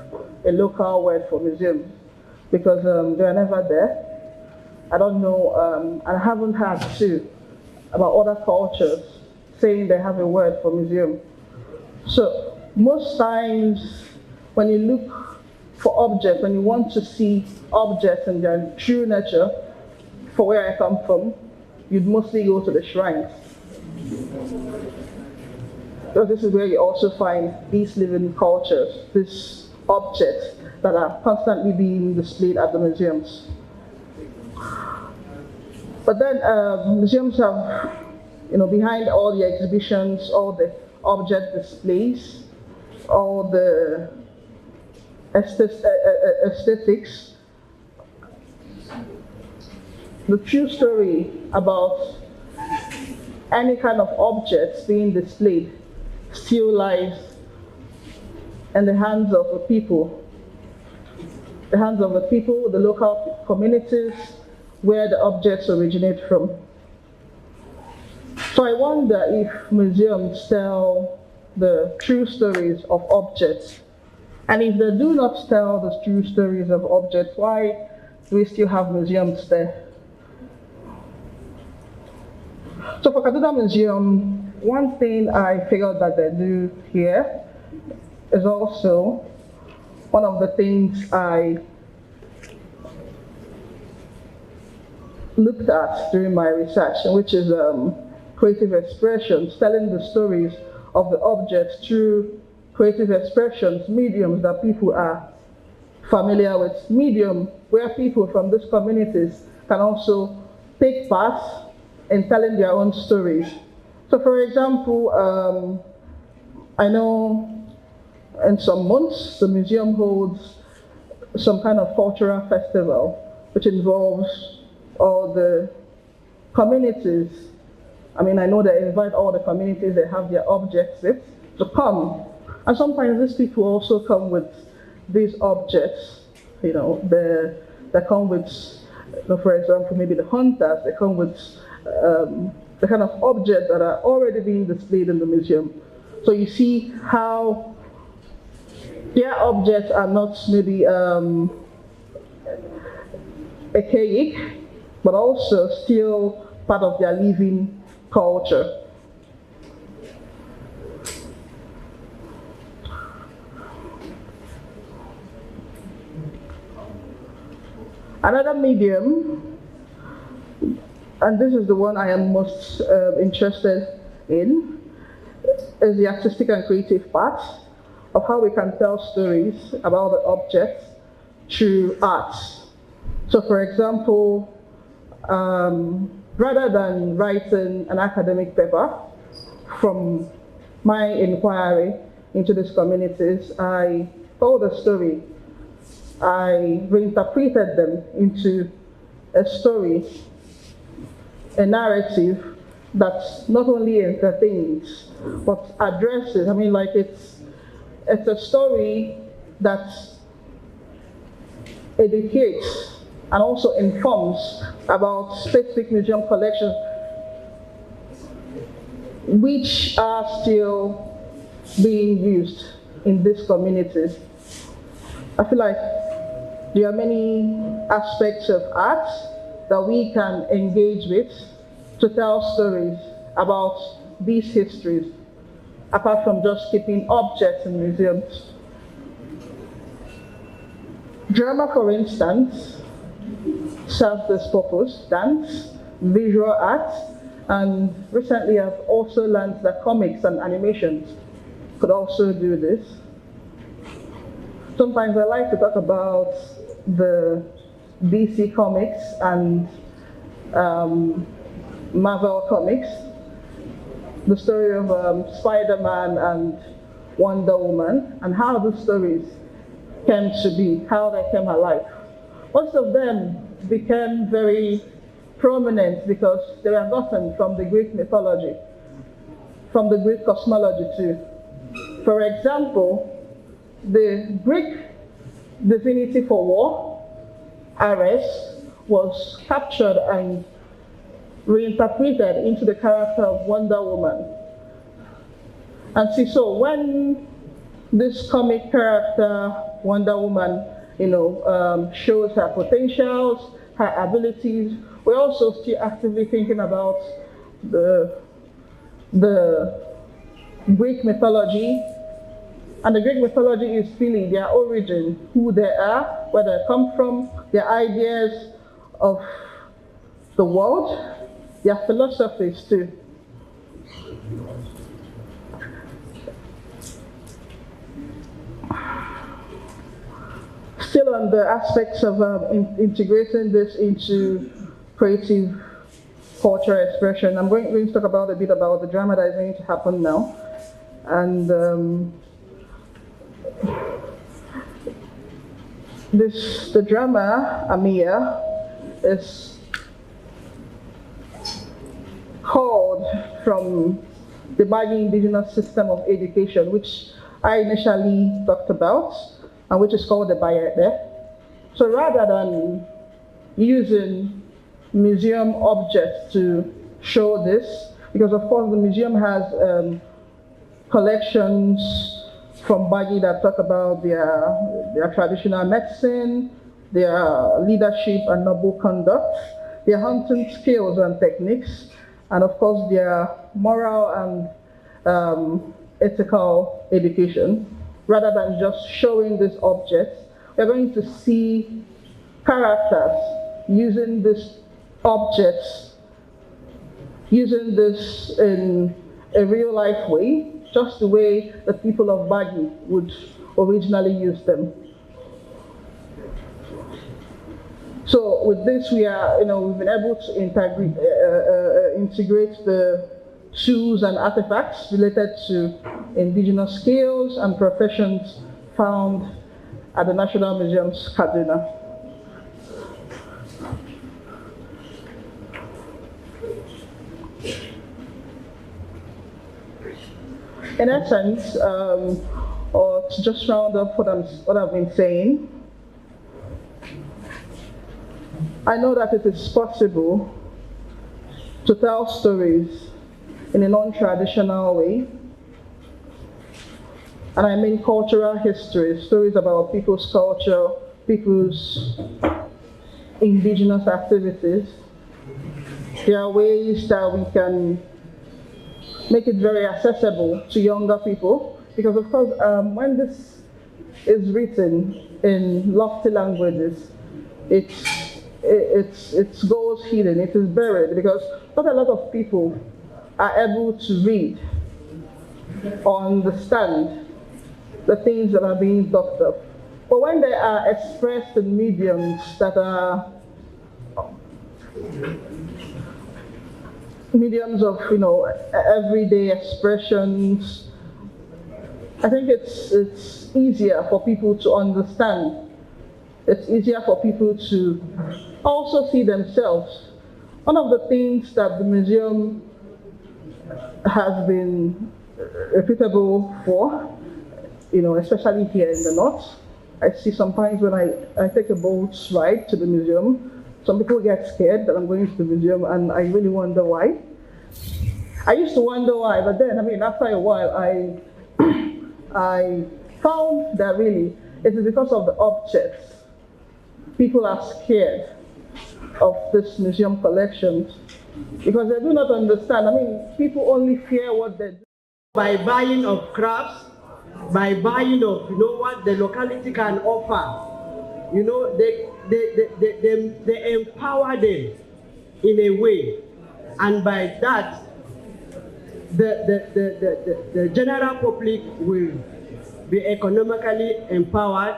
a local word for museums because they are never there. I don't know, and I haven't heard too about other cultures saying they have a word for museum. So most times when you look for objects, when you want to see objects in their true nature, for where I come from, you'd mostly go to the shrines. So this is where you also find these living cultures, these objects that are constantly being displayed at the museums. But then museums have, behind all the exhibitions, all the object displays, all the aesthetics, the true story about any kind of objects being displayed still lies in the hands of the people. The hands of the people, the local communities, where the objects originate from. So I wonder if museums tell the true stories of objects. And if they do not tell the true stories of objects, why do we still have museums there? So for Kaduna Museum, one thing I figured that they do here is also one of the things I looked at during my research, which is creative expressions, telling the stories of the objects through creative expressions, mediums that people are familiar with, medium where people from these communities can also take part in telling their own stories. So for example, I know in some months the museum holds some kind of cultural festival which involves all the communities. I know they invite all the communities they have their objects with to come. And sometimes these people also come with these objects, they come with, for example, maybe the hunters, they come with the kind of objects that are already being displayed in the museum. So you see how their objects are not maybe archaic, but also still part of their living culture. Another medium, and this is the one I am most interested in, is the artistic and creative part of how we can tell stories about the objects through art. So for example, rather than writing an academic paper from my inquiry into these communities, I told a story. I reinterpreted them into a story, a narrative that not only entertains, but addresses. I mean, like it's a story that educates and also informs about specific museum collections which are still being used in these communities. I feel like there are many aspects of art that we can engage with to tell stories about these histories, apart from just keeping objects in museums. Drama, for instance, serves this purpose: dance, visual art, and recently I've also learned that comics and animations could also do this. Sometimes I like to talk about the DC comics and Marvel comics, the story of Spider-Man and Wonder Woman, and how the stories came to be, how they came alive. Most of them became very prominent because they were gotten from the Greek mythology, from the Greek cosmology too. For example, the Greek divinity for war, Ares, was captured and reinterpreted into the character of Wonder Woman. And see, so when this comic character, Wonder Woman, shows her potentials, her abilities, we're also still actively thinking about the Greek mythology. And the Greek mythology is really their origin, who they are, where they come from, their ideas of the world, their philosophies too. Still on the aspects of integrating this into creative cultural expression, I'm going to talk a bit about the drama that is going to happen now. And the drama, Amia, is called from the Bagi indigenous system of education, which I initially talked about, and which is called the Bayete. So rather than using museum objects to show this, because of course the museum has collections from Bagi that talk about their traditional medicine, their leadership and noble conduct, their hunting skills and techniques, and of course their moral and ethical education. Rather than just showing these objects, we're going to see characters using these objects, using this in a real life way, just the way the people of Bagi would originally use them. So with this, we've been able to integrate the tools and artifacts related to indigenous skills and professions found at the National Museums, Kaduna. In essence, or to just round up what I've been saying, I know that it is possible to tell stories in a non-traditional way. And I mean cultural history, stories about people's culture, people's indigenous activities. There are ways that we can make it very accessible to younger people, because of course, when this is written in lofty languages, it goes hidden, it is buried, because not a lot of people are able to read or understand the things that are being talked of. But when they are expressed in mediums that are mediums of, you know, everyday expressions, I think it's easier for people to understand. It's easier for people to also see themselves. One of the things that the museum has been reputable for, you know, especially here in the north, I see sometimes when I take a boat ride to the museum, some people get scared that I'm going to the museum, and I really wonder why. I used to wonder why, but then, I mean, after a while, I found that really it is because of the objects. People are scared of this museum collections because they do not understand. I mean, people only fear what they do. By buying of crafts, by buying of, you know, what the locality can offer, you know, they empower them in a way, and by that, the general public will be economically empowered,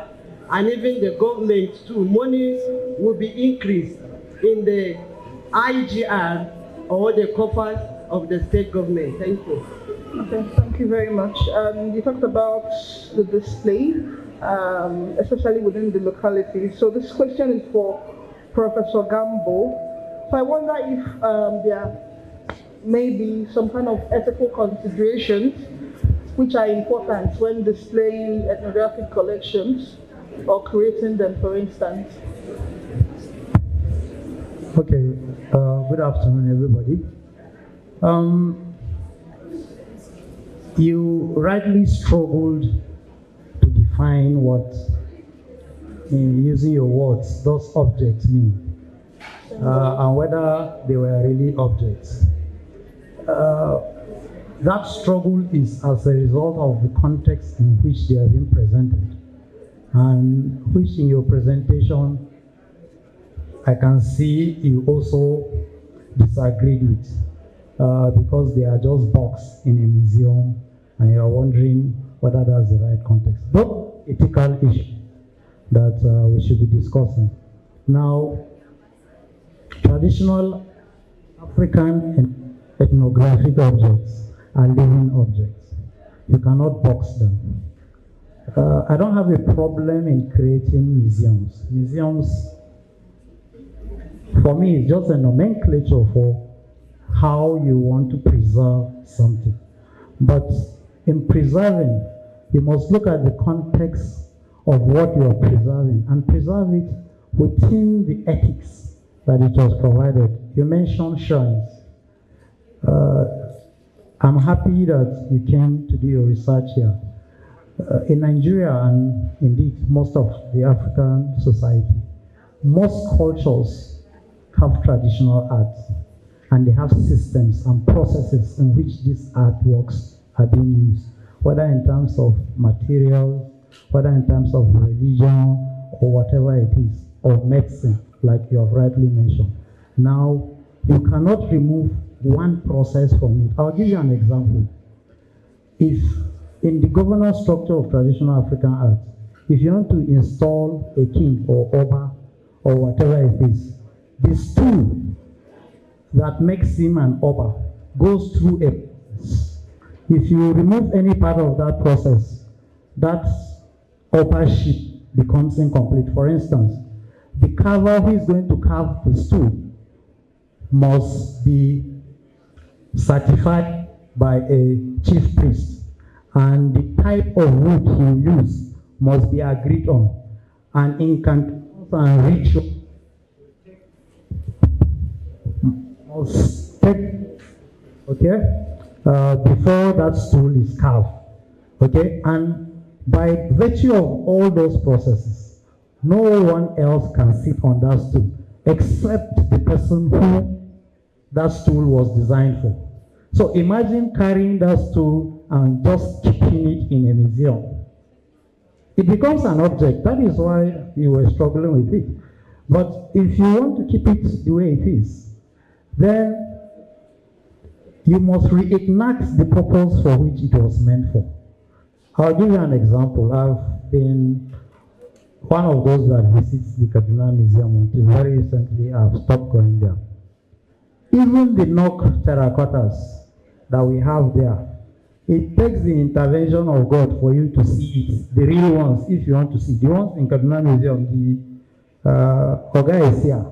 and even the government too, money will be increased in the IGR or the coffers of the state government. Thank you. Okay, thank you very much. You talked about the display, especially within the locality. So this question is for Professor Gambo. So I wonder if there may be some kind of ethical considerations which are important when displaying ethnographic collections or creating them, for instance. Okay, good afternoon, everybody. You rightly struggled to define what, in using your words, those objects mean, and whether they were really objects. That struggle is as a result of the context in which they have been presented, and which in your presentation I can see you also disagreed with, because they are just boxed in a museum and you are wondering whether that's the right context. But ethical issue that we should be discussing. Now, traditional African ethnographic objects are living objects. You cannot box them. I don't have a problem in creating museums. Museums, for me, is just a nomenclature for how you want to preserve something. But in preserving, you must look at the context of what you are preserving and preserve it within the ethics that it was provided. You mentioned shrines. I'm happy that you came to do your research here. In Nigeria, and indeed most of the African society, most cultures have traditional art, and they have systems and processes in which these artworks are being used, whether in terms of materials, whether in terms of religion, or whatever it is, or medicine, like you have rightly mentioned. Now, you cannot remove one process from it. I'll give you an example. If in the governance structure of traditional African art, if you want to install a king or oba or whatever it is, the stool that makes him an oba goes through a process. If you remove any part of that process, that oba-ship becomes incomplete. For instance, the carver who is going to carve the stool must be certified by a chief priest, and the type of wood he will use must be agreed on, and incantations and rituals must take, okay, before that stool is carved, okay, and by virtue of all those processes, no one else can sit on that stool except the person who that stool was designed for. So imagine carrying that stool and just keeping it in a museum. It becomes an object. That is why you were struggling with it. But if you want to keep it the way it is, then you must reenact the purpose for which it was meant for. I'll give you an example. I've been one of those that visits the Kaduna Museum until very recently I've stopped going there. even the knock terracottas that we have there, it takes the intervention of God for you to see it, the real ones, if you want to see. The ones in Kaduna Museum, the Oga is here.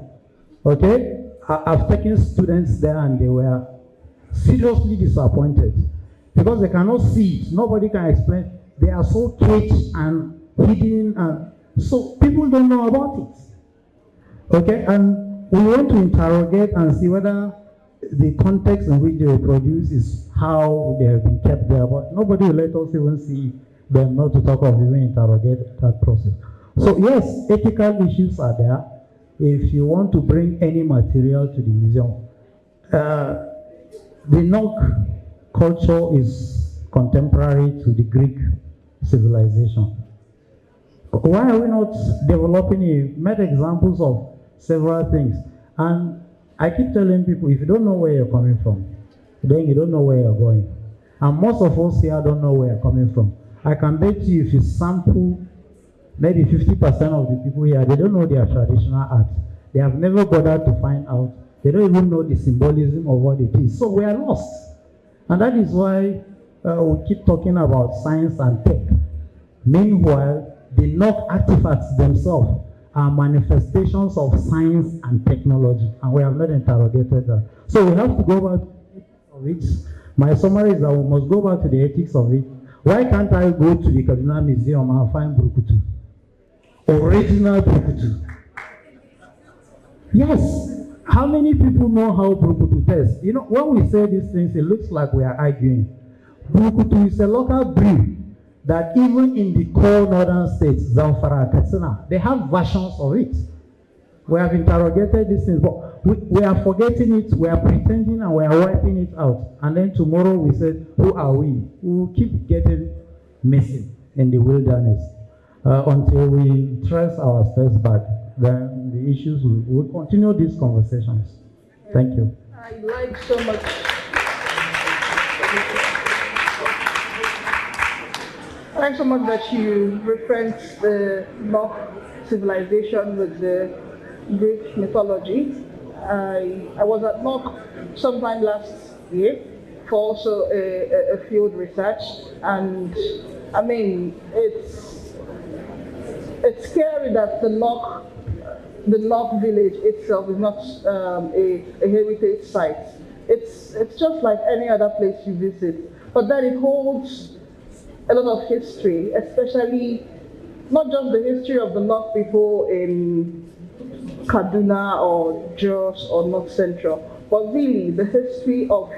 Okay? I've taken students there and they were seriously disappointed because they cannot see it. Nobody can explain. They are so caged and hidden, and so people don't know about it. Okay? And we want to interrogate and see whether the context in which they were produced is how they have been kept there, but nobody will let us even see them, not to talk of even interrogate that process. So yes, ethical issues are there. If you want to bring any material to the museum, the Nok culture is contemporary to the Greek civilization. Why are we not developing it? Made examples of several things, and I keep telling people, if you don't know where you're coming from, then you don't know where you're going. And most of us here don't know where you're coming from. I can bet you if you sample maybe 50% of the people here, they don't know their traditional art. They have never bothered to find out. They don't even know the symbolism of what it is. So we are lost. And that is why we keep talking about science and tech. Meanwhile, the Nok artifacts themselves are manifestations of science and technology, and we have not interrogated that. So we have to go back to the ethics of it. My summary is that we must go back to the ethics of it. Why can't I go to the Kaduna Museum and find Brukutu? Original Brukutu. Yes. How many people know how Brukutu tastes? You know, when we say these things, it looks like we are arguing. Brukutu is a local breed that even in the core northern states, Zamfara, Katsina, they have versions of it. We have interrogated these things, but we are forgetting it, we are pretending, and we are wiping it out. And then tomorrow we say, who are we? We will keep getting missing in the wilderness until we trace our steps back. Then the issues will continue these conversations. Thank you. I like so much. I like so much that you reference the Nok civilization with the Greek mythology. I was at Nok sometime last year for also a field research, and I mean it's scary that the Nok village itself is not a heritage site. It's just like any other place you visit, but then it holds a lot of history, especially not just the history of the Nok people in Kaduna or Jos or North Central, but really the history of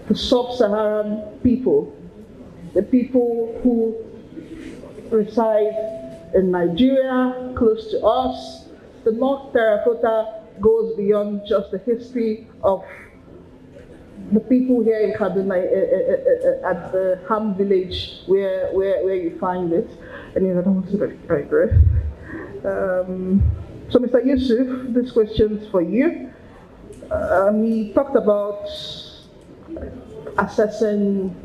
the sub-Saharan people, the people who reside in Nigeria, close to us. The Nok terracotta goes beyond just the history of the people here in Kaduna at the Ham village where you find it. And I don't want to digress. So Mr. Yusuf, this question's for you. We talked about assessing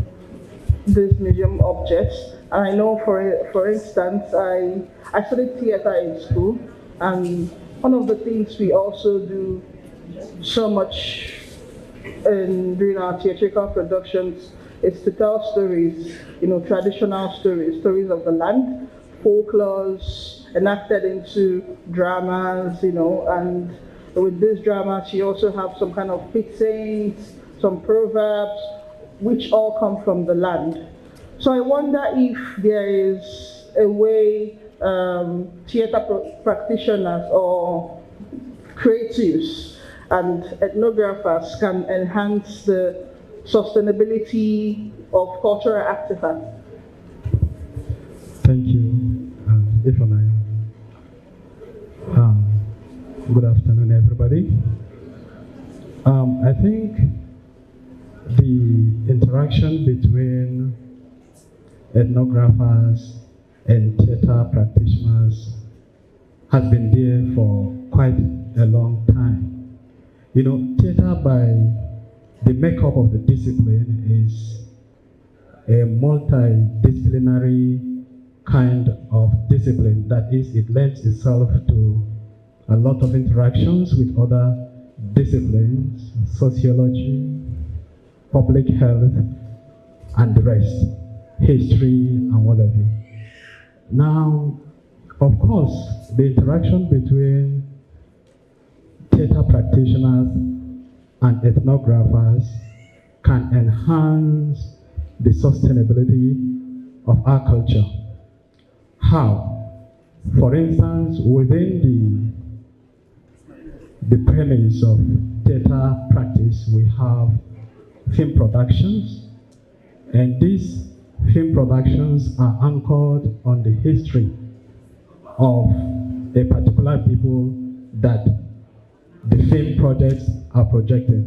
these museum objects. And I know, for instance, I studied theater in school, and one of the things we also do so much during our theatrical productions is to tell stories, traditional stories of the land, folklores enacted into dramas, and with these dramas you also have some kind of pit sayings, some proverbs, which all come from the land. So I wonder if there is a way theater practitioners or creatives and ethnographers can enhance the sustainability of cultural artifacts. Thank you, Ifeanyi. Good afternoon, everybody. I think the interaction between ethnographers and theater practitioners has been there for quite a long time. Theater, by the makeup of the discipline, is a multidisciplinary kind of discipline. That is, it lends itself to a lot of interactions with other disciplines, sociology, public health, and the rest, history, and what have you. Now, of course, the interaction between theater practitioners and ethnographers can enhance the sustainability of our culture. How? For instance, within the premise of theater practice, we have film productions, and these film productions are anchored on the history of a particular people that the film projects are projected.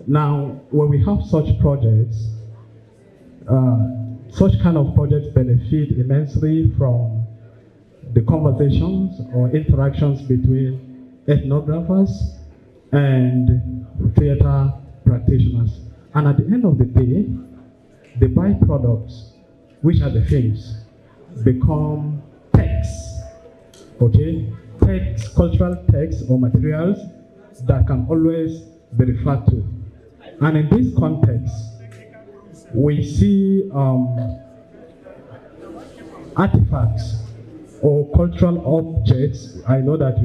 Now, when we have such projects, such kind of projects benefit immensely from the conversations or interactions between ethnographers and theater practitioners. And at the end of the day, the byproducts, which are the films, become texts, okay? Texts, cultural texts or materials that can always be referred to. And in this context, we see artifacts or cultural objects. I know that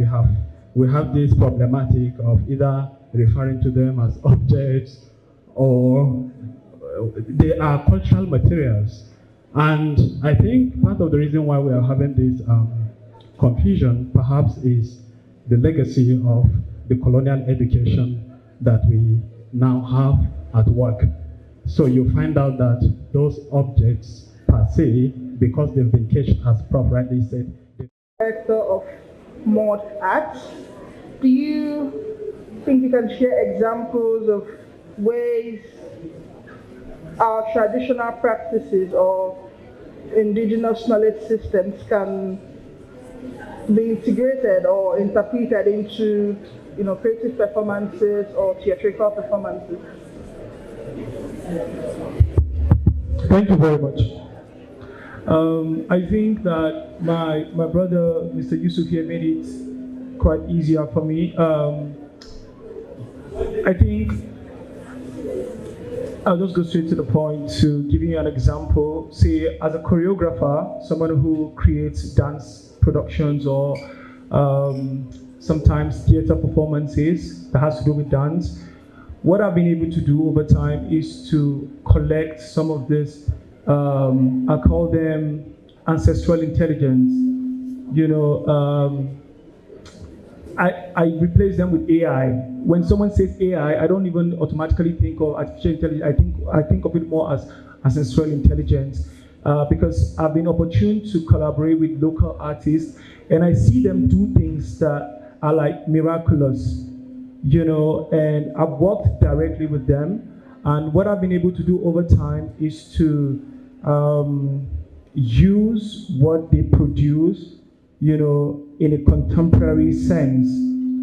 we have this problematic of either referring to them as objects or they are cultural materials. And I think part of the reason why we are having this confusion perhaps is the legacy of the colonial education that we now have at work. So you find out that those objects per se, because they've been caged, as Prof. rightly said. Director of mod arts, do you think you can share examples of ways our traditional practices or indigenous knowledge systems can be integrated or interpreted into, creative performances or theatrical performances? Thank you very much. I think that my brother, Mr. Yusuf here, made it quite easier for me. I think I'll just go straight to the point to give you an example. Say, as a choreographer, someone who creates dance productions or sometimes theater performances that has to do with dance, what I've been able to do over time is to collect some of this, I call them ancestral intelligence. I replace them with AI. When someone says AI, I don't even automatically think of artificial intelligence. I think of it more as ancestral intelligence because I've been opportune to collaborate with local artists, and I see them do things that are like miraculous, and I've worked directly with them. And what I've been able to do over time is to use what they produce, in a contemporary sense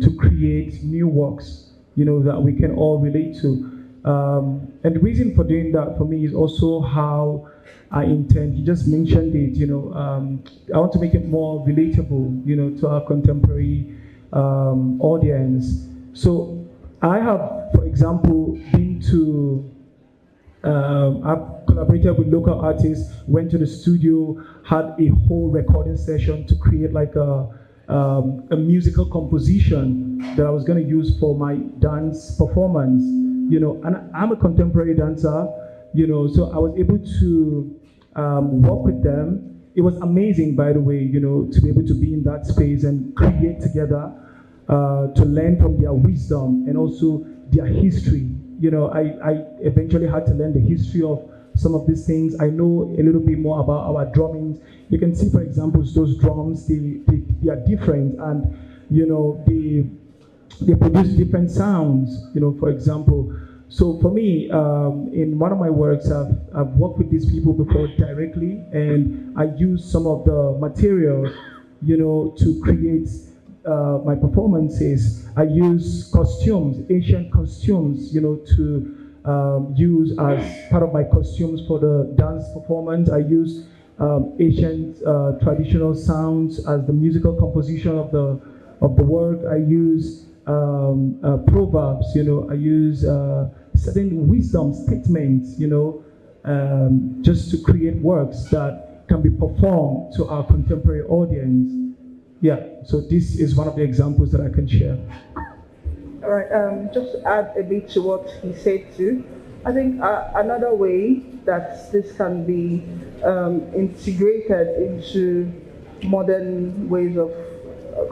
to create new works, that we can all relate to. And the reason for doing that for me is also how I intend, you just mentioned it, I want to make it more relatable, to our contemporary audience. So I have, for example, been to, I've collaborated with local artists, went to the studio, had a whole recording session to create like a musical composition that I was going to use for my dance performance, and I'm a contemporary dancer, so I was able to work with them. It was amazing, by the way, to be able to be in that space and create together, to learn from their wisdom and also their history. I eventually had to learn the history of some of these things. I know a little bit more about our drumming. You can see, for example, those drums, they are different, and they produce different sounds, for example. So for me, in one of my works, I've worked with these people before directly, and I use some of the material, to create my performances. I use costumes, ancient costumes, to use as part of my costumes for the dance performance. I use ancient traditional sounds as the musical composition of the work. I use proverbs, I use certain wisdom statements, just to create works that can be performed to our contemporary audience. Yeah, so this is one of the examples that I can share. All right, just to add a bit to what he said too, I think another way that this can be integrated into modern ways of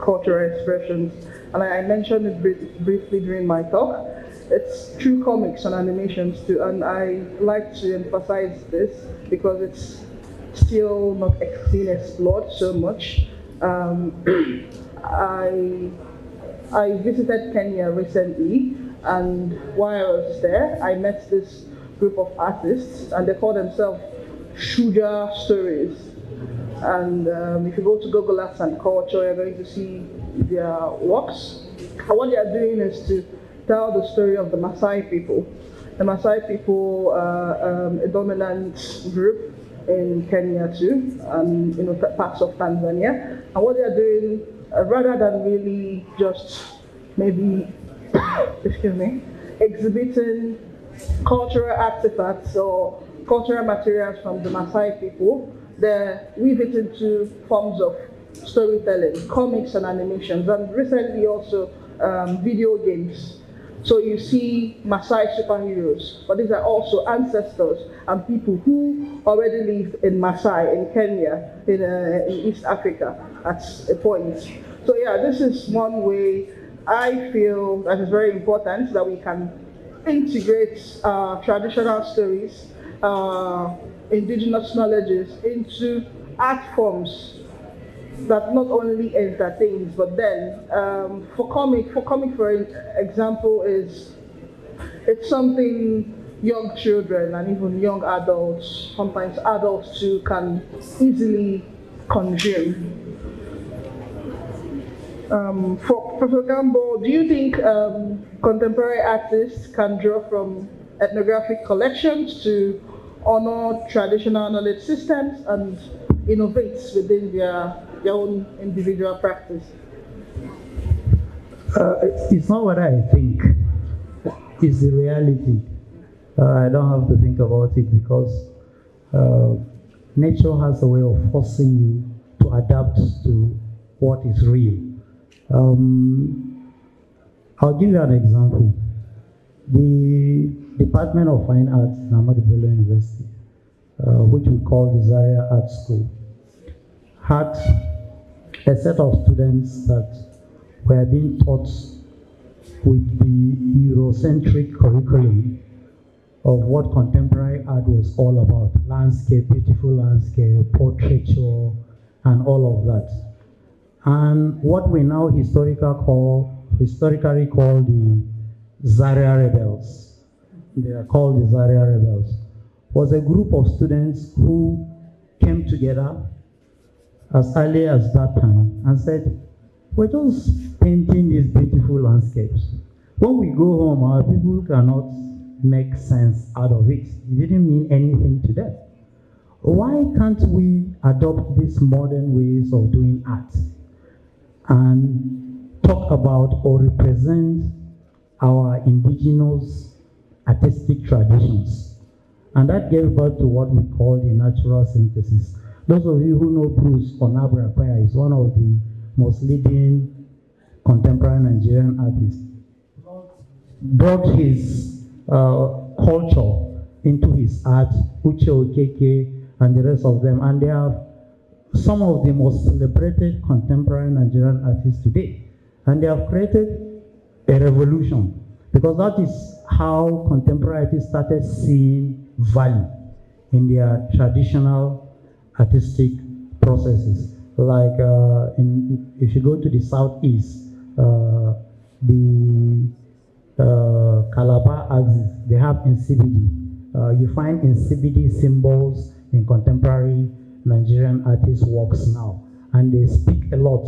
cultural expressions, and I mentioned it briefly during my talk, it's through comics and animations too, and I like to emphasize this because it's still not being explored so much. I visited Kenya recently, and while I was there, I met this group of artists, and they call themselves Shuja Stories. And if you go to Google Arts and Culture, you're going to see their works. And what they are doing is to tell the story of the Maasai people. The Maasai people are a dominant group in Kenya too, and parts of Tanzania. And what they are doing, rather than really just maybe, exhibiting cultural artifacts or cultural materials from the Maasai people, they weave it into forms of storytelling, comics and animations, and recently also video games. So you see Maasai superheroes, but these are also ancestors and people who already lived in Maasai, in Kenya, in East Africa at a point. So yeah, this is one way I feel that is very important, that we can integrate traditional stories, indigenous knowledges into art forms that not only entertains, but then for comic for example, it's something young children and even young adults, sometimes adults too, can easily consume. For Professor Gambo, do you think contemporary artists can draw from ethnographic collections to honor traditional knowledge systems and innovate within their own individual practice? It's not what I think, it's the reality. I don't have to think about it because nature has a way of forcing you to adapt to what is real. I'll give you an example. The Department of Fine Arts in Ahmadu Bello University, which we call the Zaria Art School, had a set of students that were being taught with the Eurocentric curriculum of what contemporary art was all about: landscape, beautiful landscape, portraiture, and all of that. And what we now historically call the Zaria Rebels, they are called the Zaria Rebels, was a group of students who came together as early as that time and said, we're just painting these beautiful landscapes. When we go home, our people cannot make sense out of it. It didn't mean anything to them. Why can't we adopt these modern ways of doing art and talk about or represent our indigenous artistic traditions? And that gave birth to what we call the natural synthesis. Those of you who know Bruce Onabrapaya is one of the most leading contemporary Nigerian artists. Brought his culture into his art, Uche Okeke and the rest of them, and they are some of the most celebrated contemporary Nigerian artists today. And they have created a revolution, because that is how contemporary artists started seeing value in their traditional artistic processes. Like if you go to the southeast, the Calabar axis, they have insibidi. You find insibidi symbols in contemporary Nigerian artists' works now, and they speak a lot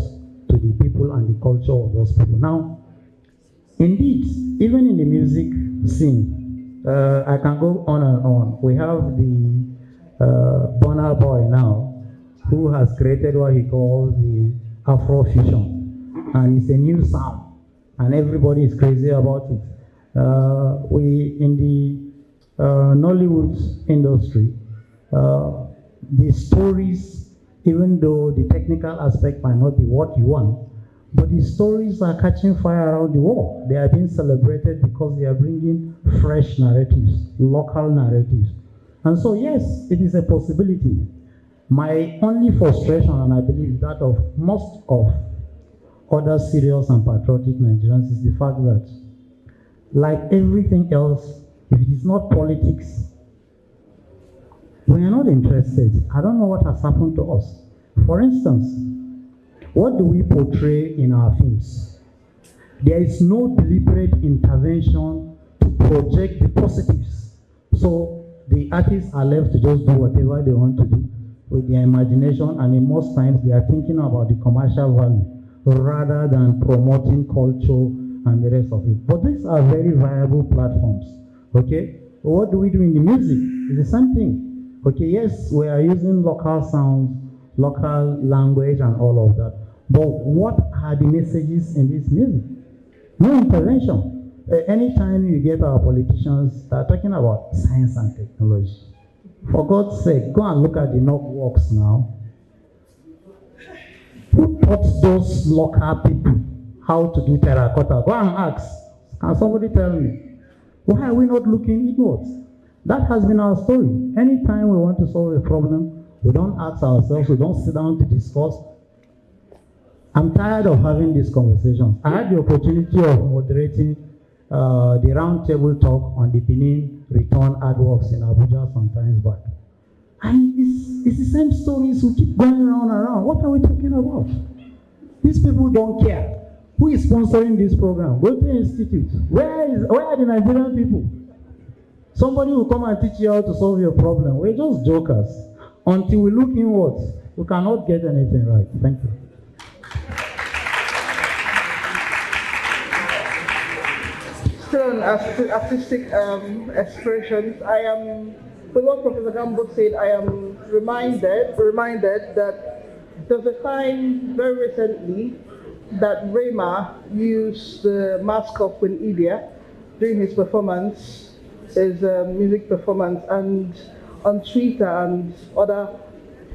to the people and the culture of those people. Now, indeed, even in the music scene, I can go on and on. We have the Burna Boy now, who has created what he calls the Afrofusion, and it's a new sound. and everybody is crazy about it. We, in the Nollywood industry, the stories, even though the technical aspect might not be what you want, but the stories are catching fire around the world. They are being celebrated because they are bringing fresh narratives, local narratives. And so, yes, it is a possibility. My only frustration, and I believe that of most of other serious and patriotic Nigerians, is the fact that, like everything else, if it is not politics, we are not interested. I don't know what has happened to us. For instance, what do we portray in our films? There is no deliberate intervention to project the positives. So the artists are left to just do whatever they want to do with their imagination, and in most times they are thinking about the commercial value rather than promoting culture and the rest of it. But these are very viable platforms. Okay? What do we do in the music? It's the same thing. Okay, yes, we are using local sounds, local language and all of that. But what are the messages in this music? No intervention. Anytime you get our politicians start talking about science and technology, for God's sake, go and look at the networks now. Who taught those local people how to do terracotta? Go and ask. Can somebody tell me? Why are we not looking inwards? That has been our story. Anytime we want to solve a problem, we don't ask ourselves, we don't sit down to discuss. I'm tired of having these conversations. I had the opportunity of moderating the roundtable talk on the Benin return artworks in Abuja some times back. And it's the same stories we keep going around and around. What are we talking about? These people don't care. Who is sponsoring this program? Go to the institute. Where are the Nigerian people? Somebody will come and teach you how to solve your problem. We're just jokers. Until we look inwards, we cannot get anything right. Thank you. Still on artistic expressions, I am, with what Professor Gambo said, I am reminded that there was a time very recently that Rema used the mask of Queen Idia during his performance, his music performance, and on Twitter and other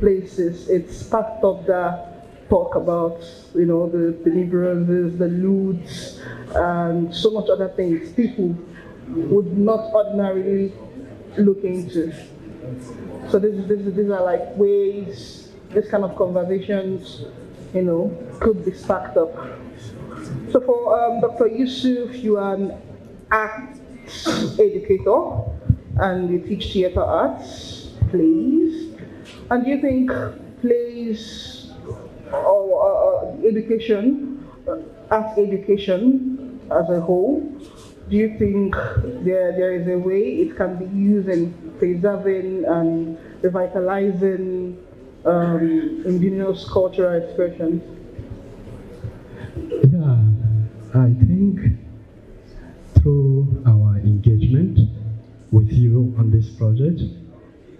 places, it sparked up the talk about, you know, the deliverances, the loots, and so much other things people would not ordinarily look into. So these are like ways this kind of conversations, you know, could be sparked up. So for Dr. Yusuf, you are an arts educator and you teach theater arts, plays. And do you think plays or education, arts education as a whole, do you think there is a way it can be used in preserving and revitalizing indigenous cultural expressions? Yeah, I think through our engagement with you on this project,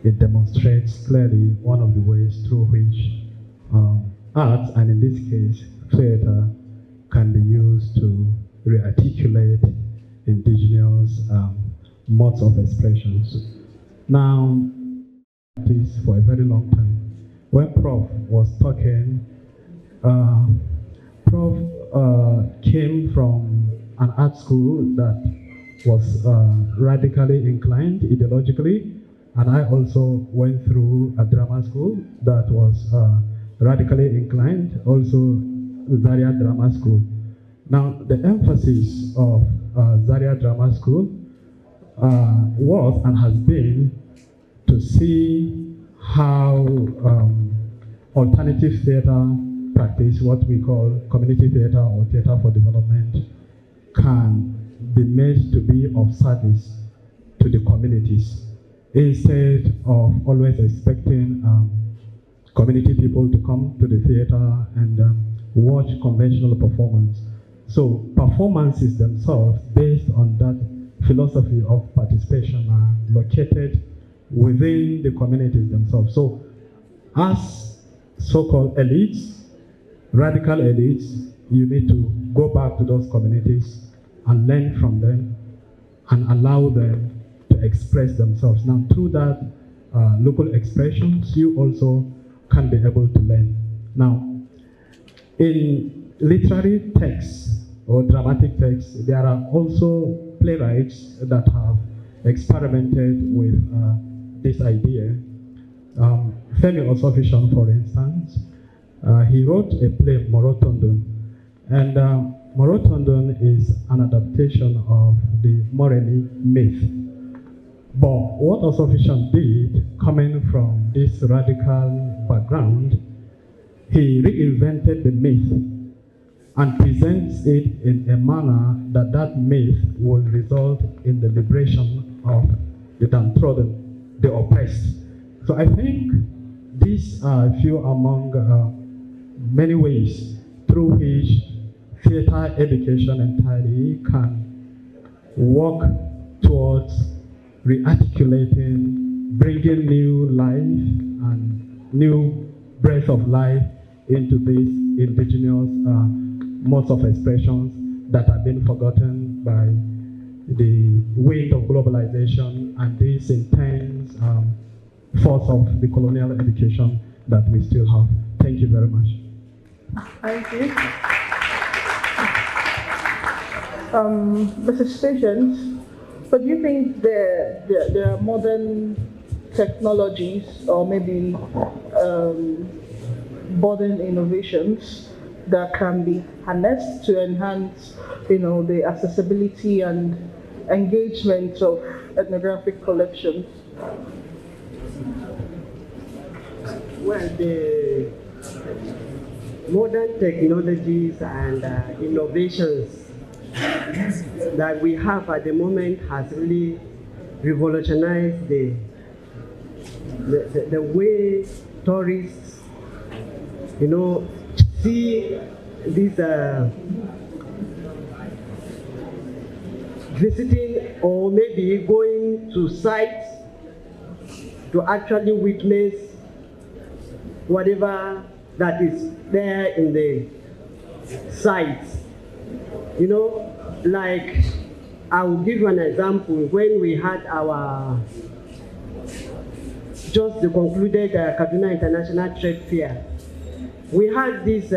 it demonstrates clearly one of the ways through which arts, and in this case, theater, can be used to re-articulate indigenous modes of expressions. Now, this for a very long time. When Prof was talking, Prof came from an art school that was radically inclined ideologically, and I also went through a drama school that was radically inclined, also Zaria Drama School. Now, the emphasis of Zaria Drama School was and has been to see how alternative theater practice, what we call community theater or theater for development, can be made to be of service to the communities, instead of always expecting community people to come to the theater and watch conventional performance. So performances themselves, based on that philosophy of participation, are located within the communities themselves. So as so-called elites, radical elites, you need to go back to those communities and learn from them and allow them to express themselves. Now, through that local expressions, you also can be able to learn. Now, in literary texts or dramatic texts, there are also playwrights that have experimented with this idea. Femi Osofishan, for instance, he wrote a play, Morotondon, and Morotondon is an adaptation of the Moreni myth. But what Osofishan did, coming from this radical background, he reinvented the myth and presents it in a manner that that myth will result in the liberation of the downtrodden, the oppressed. So I think these are a few among many ways through which theater education entirely can work towards rearticulating, bringing new life and new breath of life into these indigenous modes of expressions that have been forgotten by the wind of globalization and this intense force of the colonial education that we still have. Thank you very much. Thank you. Mrs. Patience, but do you think there are modern technologies or maybe modern innovations that can be harnessed to enhance, the accessibility and engagement of ethnographic collections? Well, the modern technologies and innovations that we have at the moment has really revolutionized the way tourists, see these visiting or maybe going to sites to actually witness whatever that is there in the sites. Like, I will give you an example. When we had our just the concluded Kaduna International Trade Fair, we had these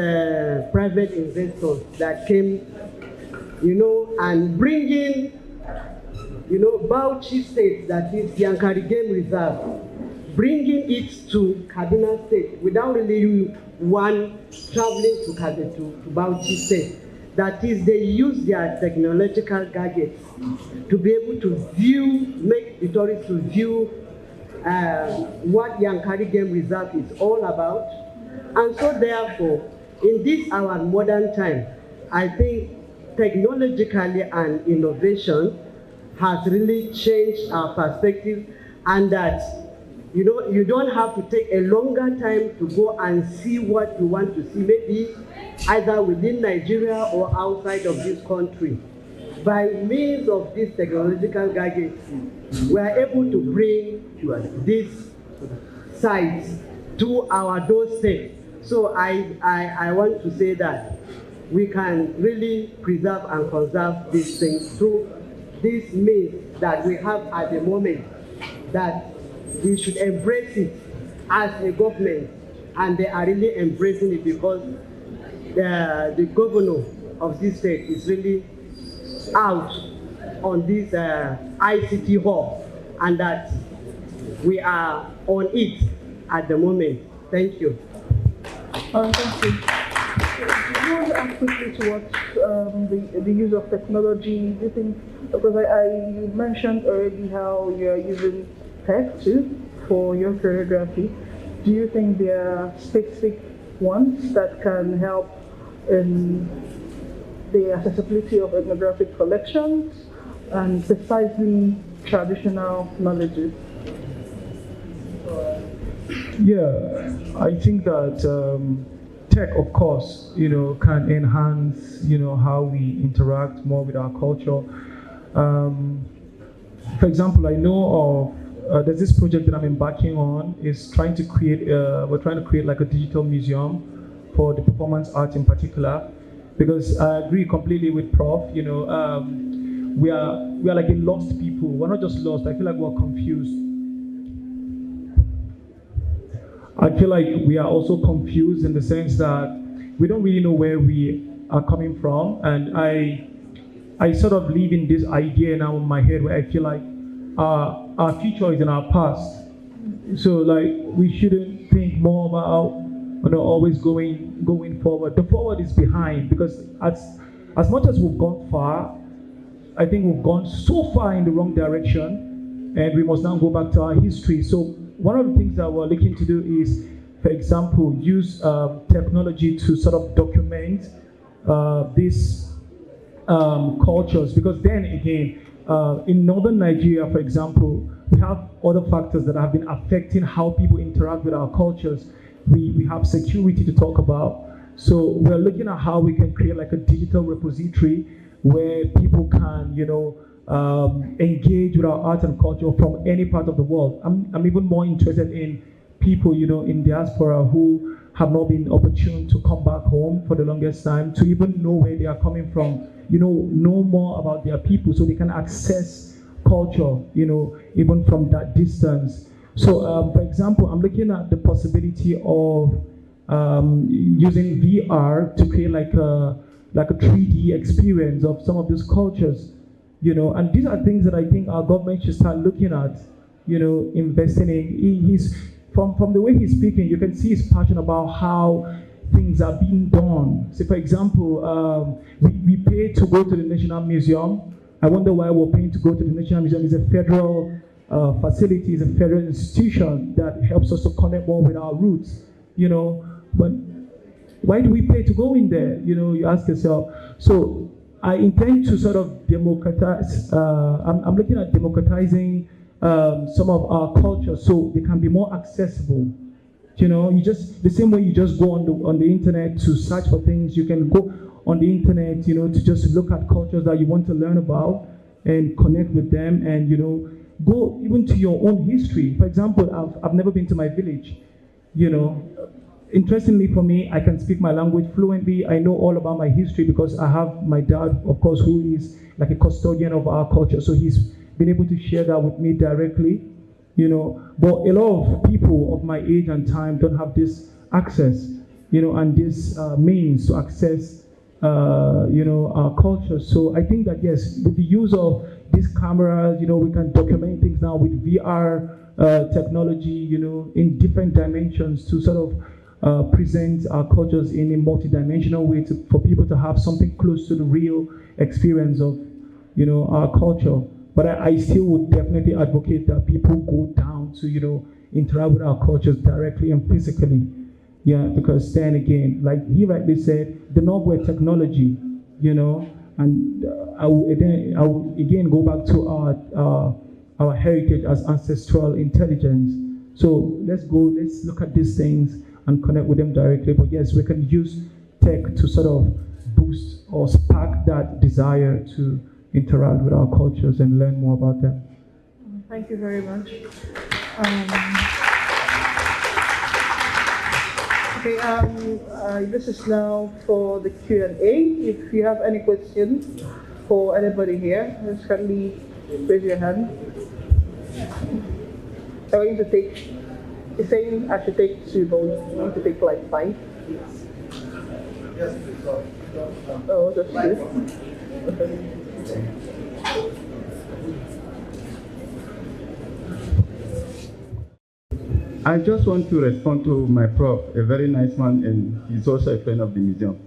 private investors that came, and bringing, Bauchi State, that is the Yankari Game Reserve, bringing it to Kaduna State without really one traveling to Bauchi State. That is, they use their technological gadgets to be able to view, make the tourists to view what Yankari Game Reserve is all about. And so therefore, in this our modern time, I think technologically and innovation has really changed our perspective, and that you don't have to take a longer time to go and see what you want to see, maybe either within Nigeria or outside of this country. By means of these technological gadgets, we are able to bring these sites to our doorstep. So I want to say that we can really preserve and conserve these things through this means that we have at the moment, that we should embrace it as a government, and they are really embracing it, because the governor of this state is really out on this ICT hub, and that we are on it at the moment. Thank you. Thank you. Do you want to add quickly towards the use of technology? Do you think, because you mentioned already how you're using tech too for your choreography, do you think there are specific ones that can help in the accessibility of ethnographic collections and precisely traditional knowledges? Yeah, I think that tech, of course, can enhance, how we interact more with our culture. For example, I know of there's this project that I'm embarking on, is trying to create, we're trying to create like a digital museum for the performance art in particular. because I agree completely with Prof. You know, we are like a lost people. We're not just lost. I feel like we're confused. I feel like we are also confused in the sense that we don't really know where we are coming from, and I sort of live in this idea now in my head where I feel like our future is in our past. So like we shouldn't think more about, you know, always going forward. The forward is behind, because as much as we've gone far, I think we've gone so far in the wrong direction, and we must now go back to our history. So one of the things that we're looking to do is, for example, use technology to sort of document these cultures, because then again, in northern Nigeria, for example, we have other factors that have been affecting how people interact with our cultures. We have security to talk about. So we're looking at how we can create like a digital repository where people can, you know, engage with our art and culture from any part of the world. I'm even more interested in people, you know, in diaspora who have not been opportune to come back home for the longest time, to even know where they are coming from, you know more about their people, so they can access culture, you know, even from that distance. So, for example, I'm looking at the possibility of using VR to create like a 3D experience of some of these cultures, you know, and these are things that I think our government should start looking at, you know, investing in. He's from the way he's speaking, you can see he's passionate about how things are being done. So, for example, we pay to go to the National Museum. I wonder why we're paying to go to the National Museum. It's a federal facility, it's a federal institution that helps us to connect more with our roots, you know. But why do we pay to go in there? You know, you ask yourself. So I intend to sort of democratize, I'm looking at democratizing some of our culture so they can be more accessible. You know, you just, the same way you just go on the internet to search for things, you can go on the internet, you know, to just look at cultures that you want to learn about and connect with them, and, you know, go even to your own history. For example, I've never been to my village, you know. Interestingly for me, I can speak my language fluently. I know all about my history because I have my dad, of course, who is like a custodian of our culture. So he's been able to share that with me directly, you know. But a lot of people of my age and time don't have this access, you know, and this means to access, you know, our culture. So I think that, yes, with the use of these cameras, you know, we can document things now with VR technology, you know, in different dimensions to sort of present our cultures in a multidimensional way for people to have something close to the real experience of, you know, our culture. But I still would definitely advocate that people go down to, you know, interact with our cultures directly and physically. Yeah, because then again, like he rightly said, the novel technology, you know, and I will again go back to our heritage as ancestral intelligence. So let's look at these things and connect with them directly. But yes, we can use tech to sort of boost or spark that desire to interact with our cultures and learn more about them. Thank you very much. Okay, this is now for the Q&A. If you have any questions for anybody here, just kindly raise your hand. I'm going to take, you're saying I should take 2 votes. I'm going to take like 5. Oh, that's good. Okay. I just want to respond to my prof, a very nice man, and he's also a friend of the museum.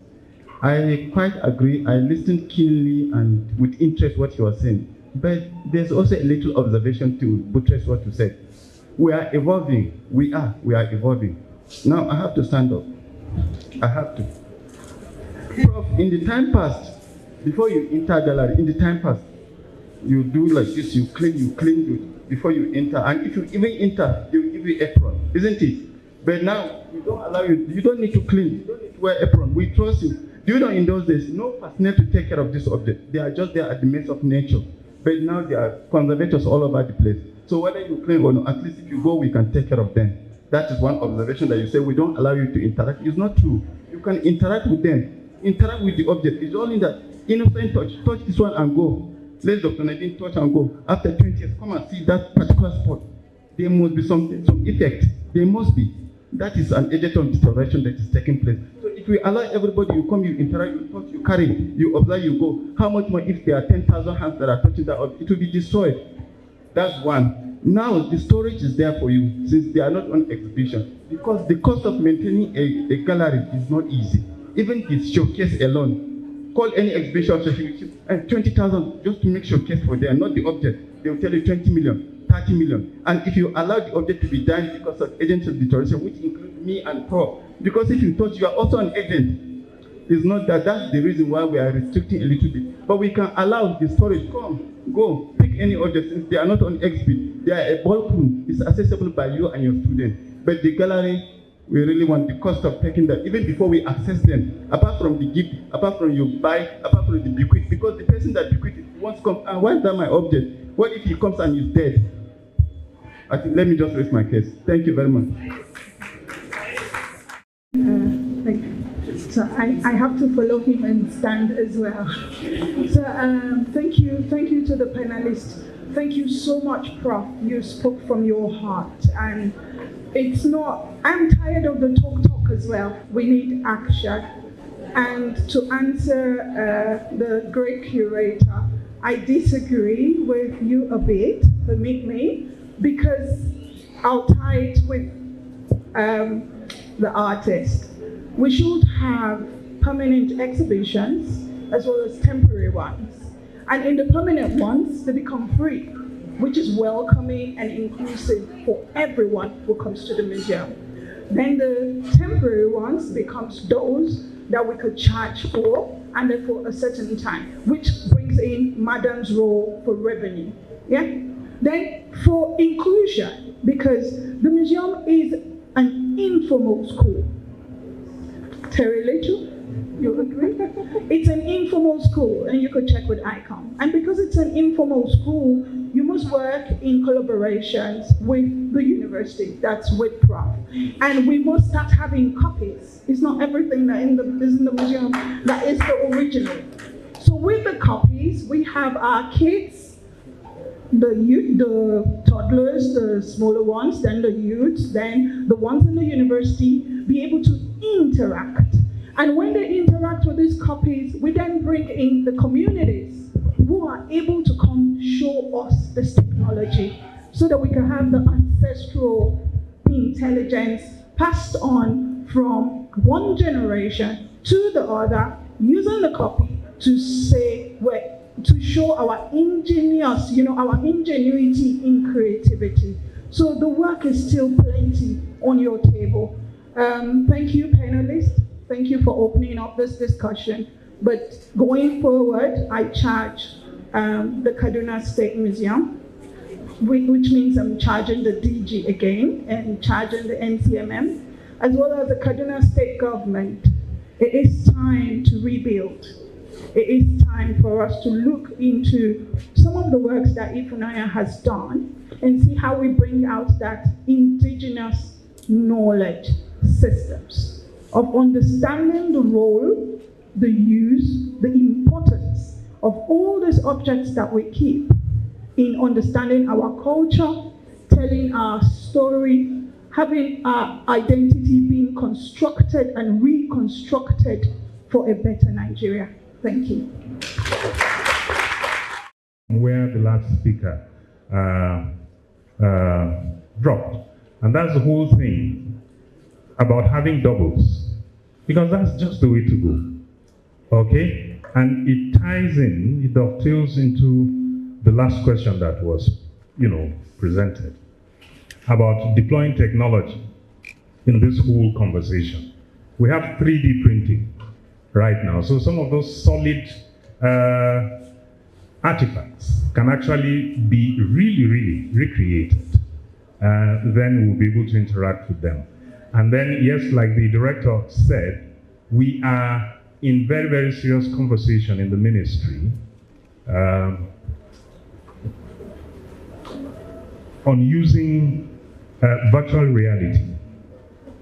I quite agree. I listened keenly and with interest what he was saying. But there's also a little observation to buttress what you said. We are evolving. We are evolving. Now I have to stand up. I have to. Prof, in the time past, before you enter gallery, in the time past, you do like this, you clean before you enter. And if you even enter, they will give you apron, isn't it? But now, we don't allow you don't need to clean, you don't need to wear apron. We trust you. Do you know in those days, no personnel to take care of this object. They are just there at the mercy of nature. But now there are conservators all over the place. So whether you clean or not, at least if you go, we can take care of them. That is one observation that you say we don't allow you to interact. It's not true. You can interact with them. interact with the object. It's only that innocent touch. Touch this one and go. Let Dr. Nadine touch and go. After 20 years, come and see that particular spot. There must be some effect. There must be. That is an agent of deterioration that is taking place. So if we allow everybody, you come, you interact, you touch, you carry, you observe, you go. How much more if there are 10,000 hands that are touching that object? It will be destroyed. That's one. Now the storage is there for you since they are not on exhibition. Because the cost of maintaining a gallery is not easy. Even the showcase alone. Call any exhibition and 20,000 just to make showcase for them, not the object. They will tell you 20 million, 30 million. And if you allow the object to be done because of agents of deterioration, which include me and Paul, because if you touch, you are also an agent. It's not that. That's the reason why we are restricting a little bit. But we can allow the storage. Come, go, pick any object. Since they are not on exhibit, they are a bulk room. It's accessible by you and your student. But the gallery, we really want the cost of taking that, even before we access them, apart from the gift, apart from you buy, apart from the bequeath, because the person that bequeathed wants to come, and why is that my object? What if he comes and is dead? I think, let me just raise my case. Thank you very much. Thank you. So I have to follow him and stand as well. So thank you to the panelists. Thank you so much, Prof. You spoke from your heart, and it's not, I'm tired of the talk as well. We need action. And to answer the great curator, I disagree with you a bit, permit me, because I'll tie it with the artist. We should have permanent exhibitions as well as temporary ones. And in the permanent ones, they become free, which is welcoming and inclusive for everyone who comes to the museum. Then the temporary ones becomes those that we could charge for, and then for a certain time, which brings in Madam's role for revenue. Yeah? Then for inclusion, because the museum is an informal school. Terry Little, you agree? It's an informal school, and you could check with ICOM. And because it's an informal school, you must work in collaborations with the university, that's with Prof. And we must start having copies. It's not everything that is in the museum that is the original. So with the copies, we have our kids, the youth, the toddlers, the smaller ones, then the youths, then the ones in the university, be able to interact. And when they interact with these copies, we then bring in the communities who are able to come show us this technology so that we can have the ancestral intelligence passed on from one generation to the other, using the copy to say, to show our ingenious, our ingenuity in creativity. So the work is still plenty on your table. Thank you, panelists. Thank you for opening up this discussion. But going forward, I charge the Kaduna State Museum, which means I'm charging the DG again and charging the NCMM, as well as the Kaduna State government. It is time to rebuild. It is time for us to look into some of the works that Ifunanya has done and see how we bring out that indigenous knowledge systems of understanding the role, the use, the importance of all these objects that we keep in understanding our culture, telling our story, having our identity being constructed and reconstructed for a better Nigeria. Thank you. Where the last speaker dropped. And that's the whole thing about having doubles. Because that's just the way to go. Okay? And it ties in, it dovetails into the last question that was, presented about deploying technology in this whole conversation. We have 3D printing right now. So some of those solid artifacts can actually be really, really recreated. Then we'll be able to interact with them. And then, yes, like the director said, we are in very, very serious conversation in the ministry on using virtual reality.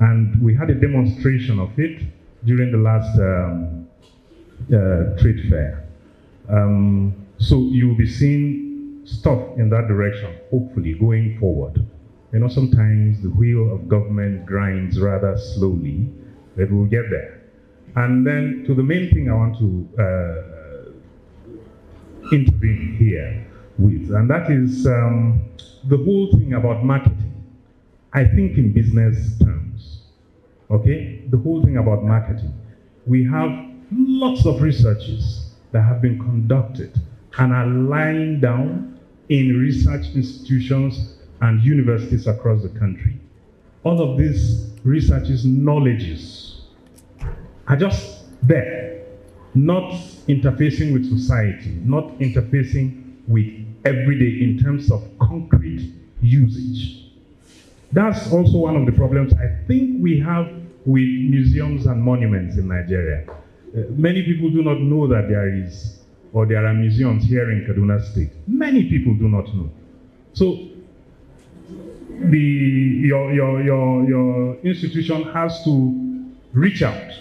And we had a demonstration of it during the last trade fair. So you'll be seeing stuff in that direction, hopefully, going forward. You know, sometimes the wheel of government grinds rather slowly, but we'll get there. And then to the main thing I want to intervene here with, and that is the whole thing about marketing. I think in business terms, okay? The whole thing about marketing. We have lots of researches that have been conducted and are lying down in research institutions and universities across the country. All of these researches, knowledges are just there, not interfacing with society, not interfacing with everyday in terms of concrete usage. That's also one of the problems I think we have with museums and monuments in Nigeria. Many people do not know that there are museums here in Kaduna State. Many people do not know. So your institution has to reach out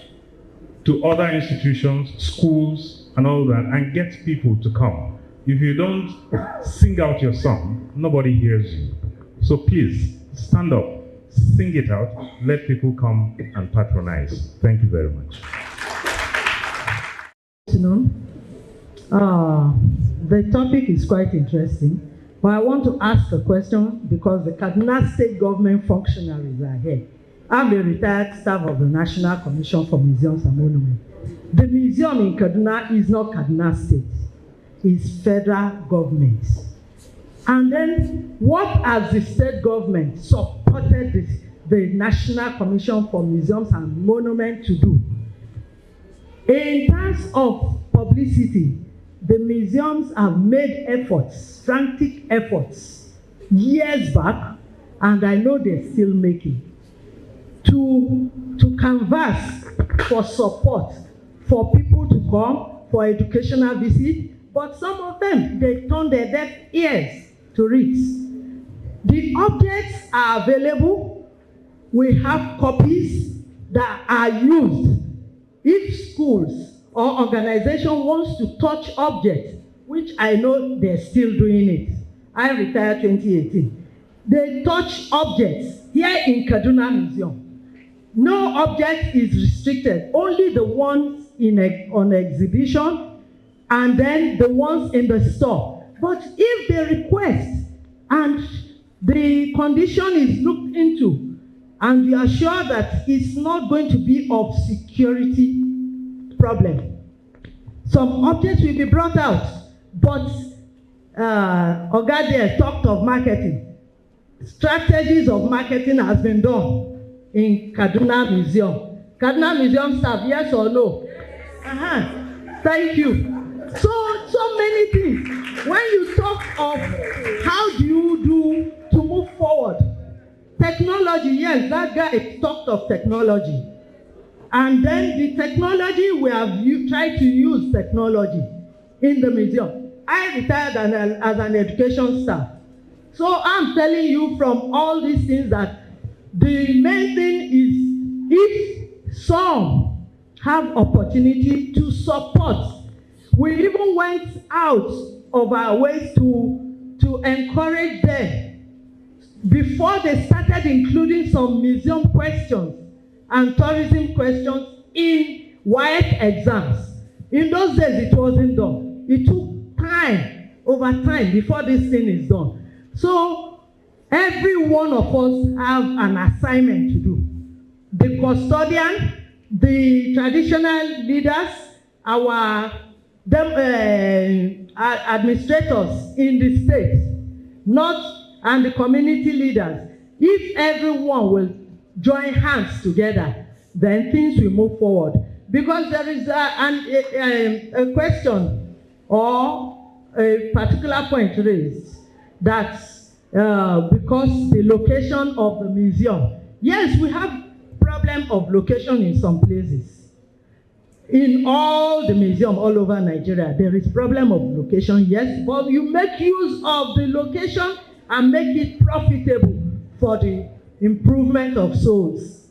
to other institutions, schools, and all that, and get people to come. If you don't sing out your song, nobody hears you. So please, stand up, sing it out, let people come and patronize. Thank you very much. The topic is quite interesting, but I want to ask a question because the Kaduna State government functionaries are here. I'm a retired staff of the National Commission for Museums and Monuments. The museum in Kaduna is not Kaduna State, it's federal government. And then what has the state government supported the National Commission for Museums and Monuments to do? In terms of publicity, the museums have made efforts, frantic efforts, years back, and I know they're still making, to canvass for support, for people to come, for educational visit, but some of them, they turn their deaf ears to it. The objects are available. We have copies that are used. If schools or organization wants to touch objects, which I know they're still doing it. I retired 2018. They touch objects here in Kaduna Museum. No object is restricted, only the ones on exhibition and then the ones in the store. But if they request and the condition is looked into and you are sure that it's not going to be of security problem, some objects will be brought out. But Ogadia talked of marketing. Strategies of marketing has been done in Kaduna Museum. Kaduna Museum staff, yes or no? Thank you. So many things. When you talk of how do you do to move forward, technology, yes, that guy talked of technology. And then the technology, we have tried to use technology in the museum. I retired as an education staff. So I'm telling you from all these things that the main thing is if some have opportunity to support. We even went out of our ways to encourage them before they started including some museum questions and tourism questions in WAEC exams. In those days, it wasn't done. It took time, over time, before this thing is done. So, every one of us have an assignment to do. The custodian, the traditional leaders, our administrators in the state, and the community leaders. If everyone will join hands together, then things will move forward. Because there is a question or a particular point raised that because the location of the museum, yes, we have problem of location in some places. In all the museums all over Nigeria, there is problem of location, yes, but you make use of the location and make it profitable for the improvement of souls.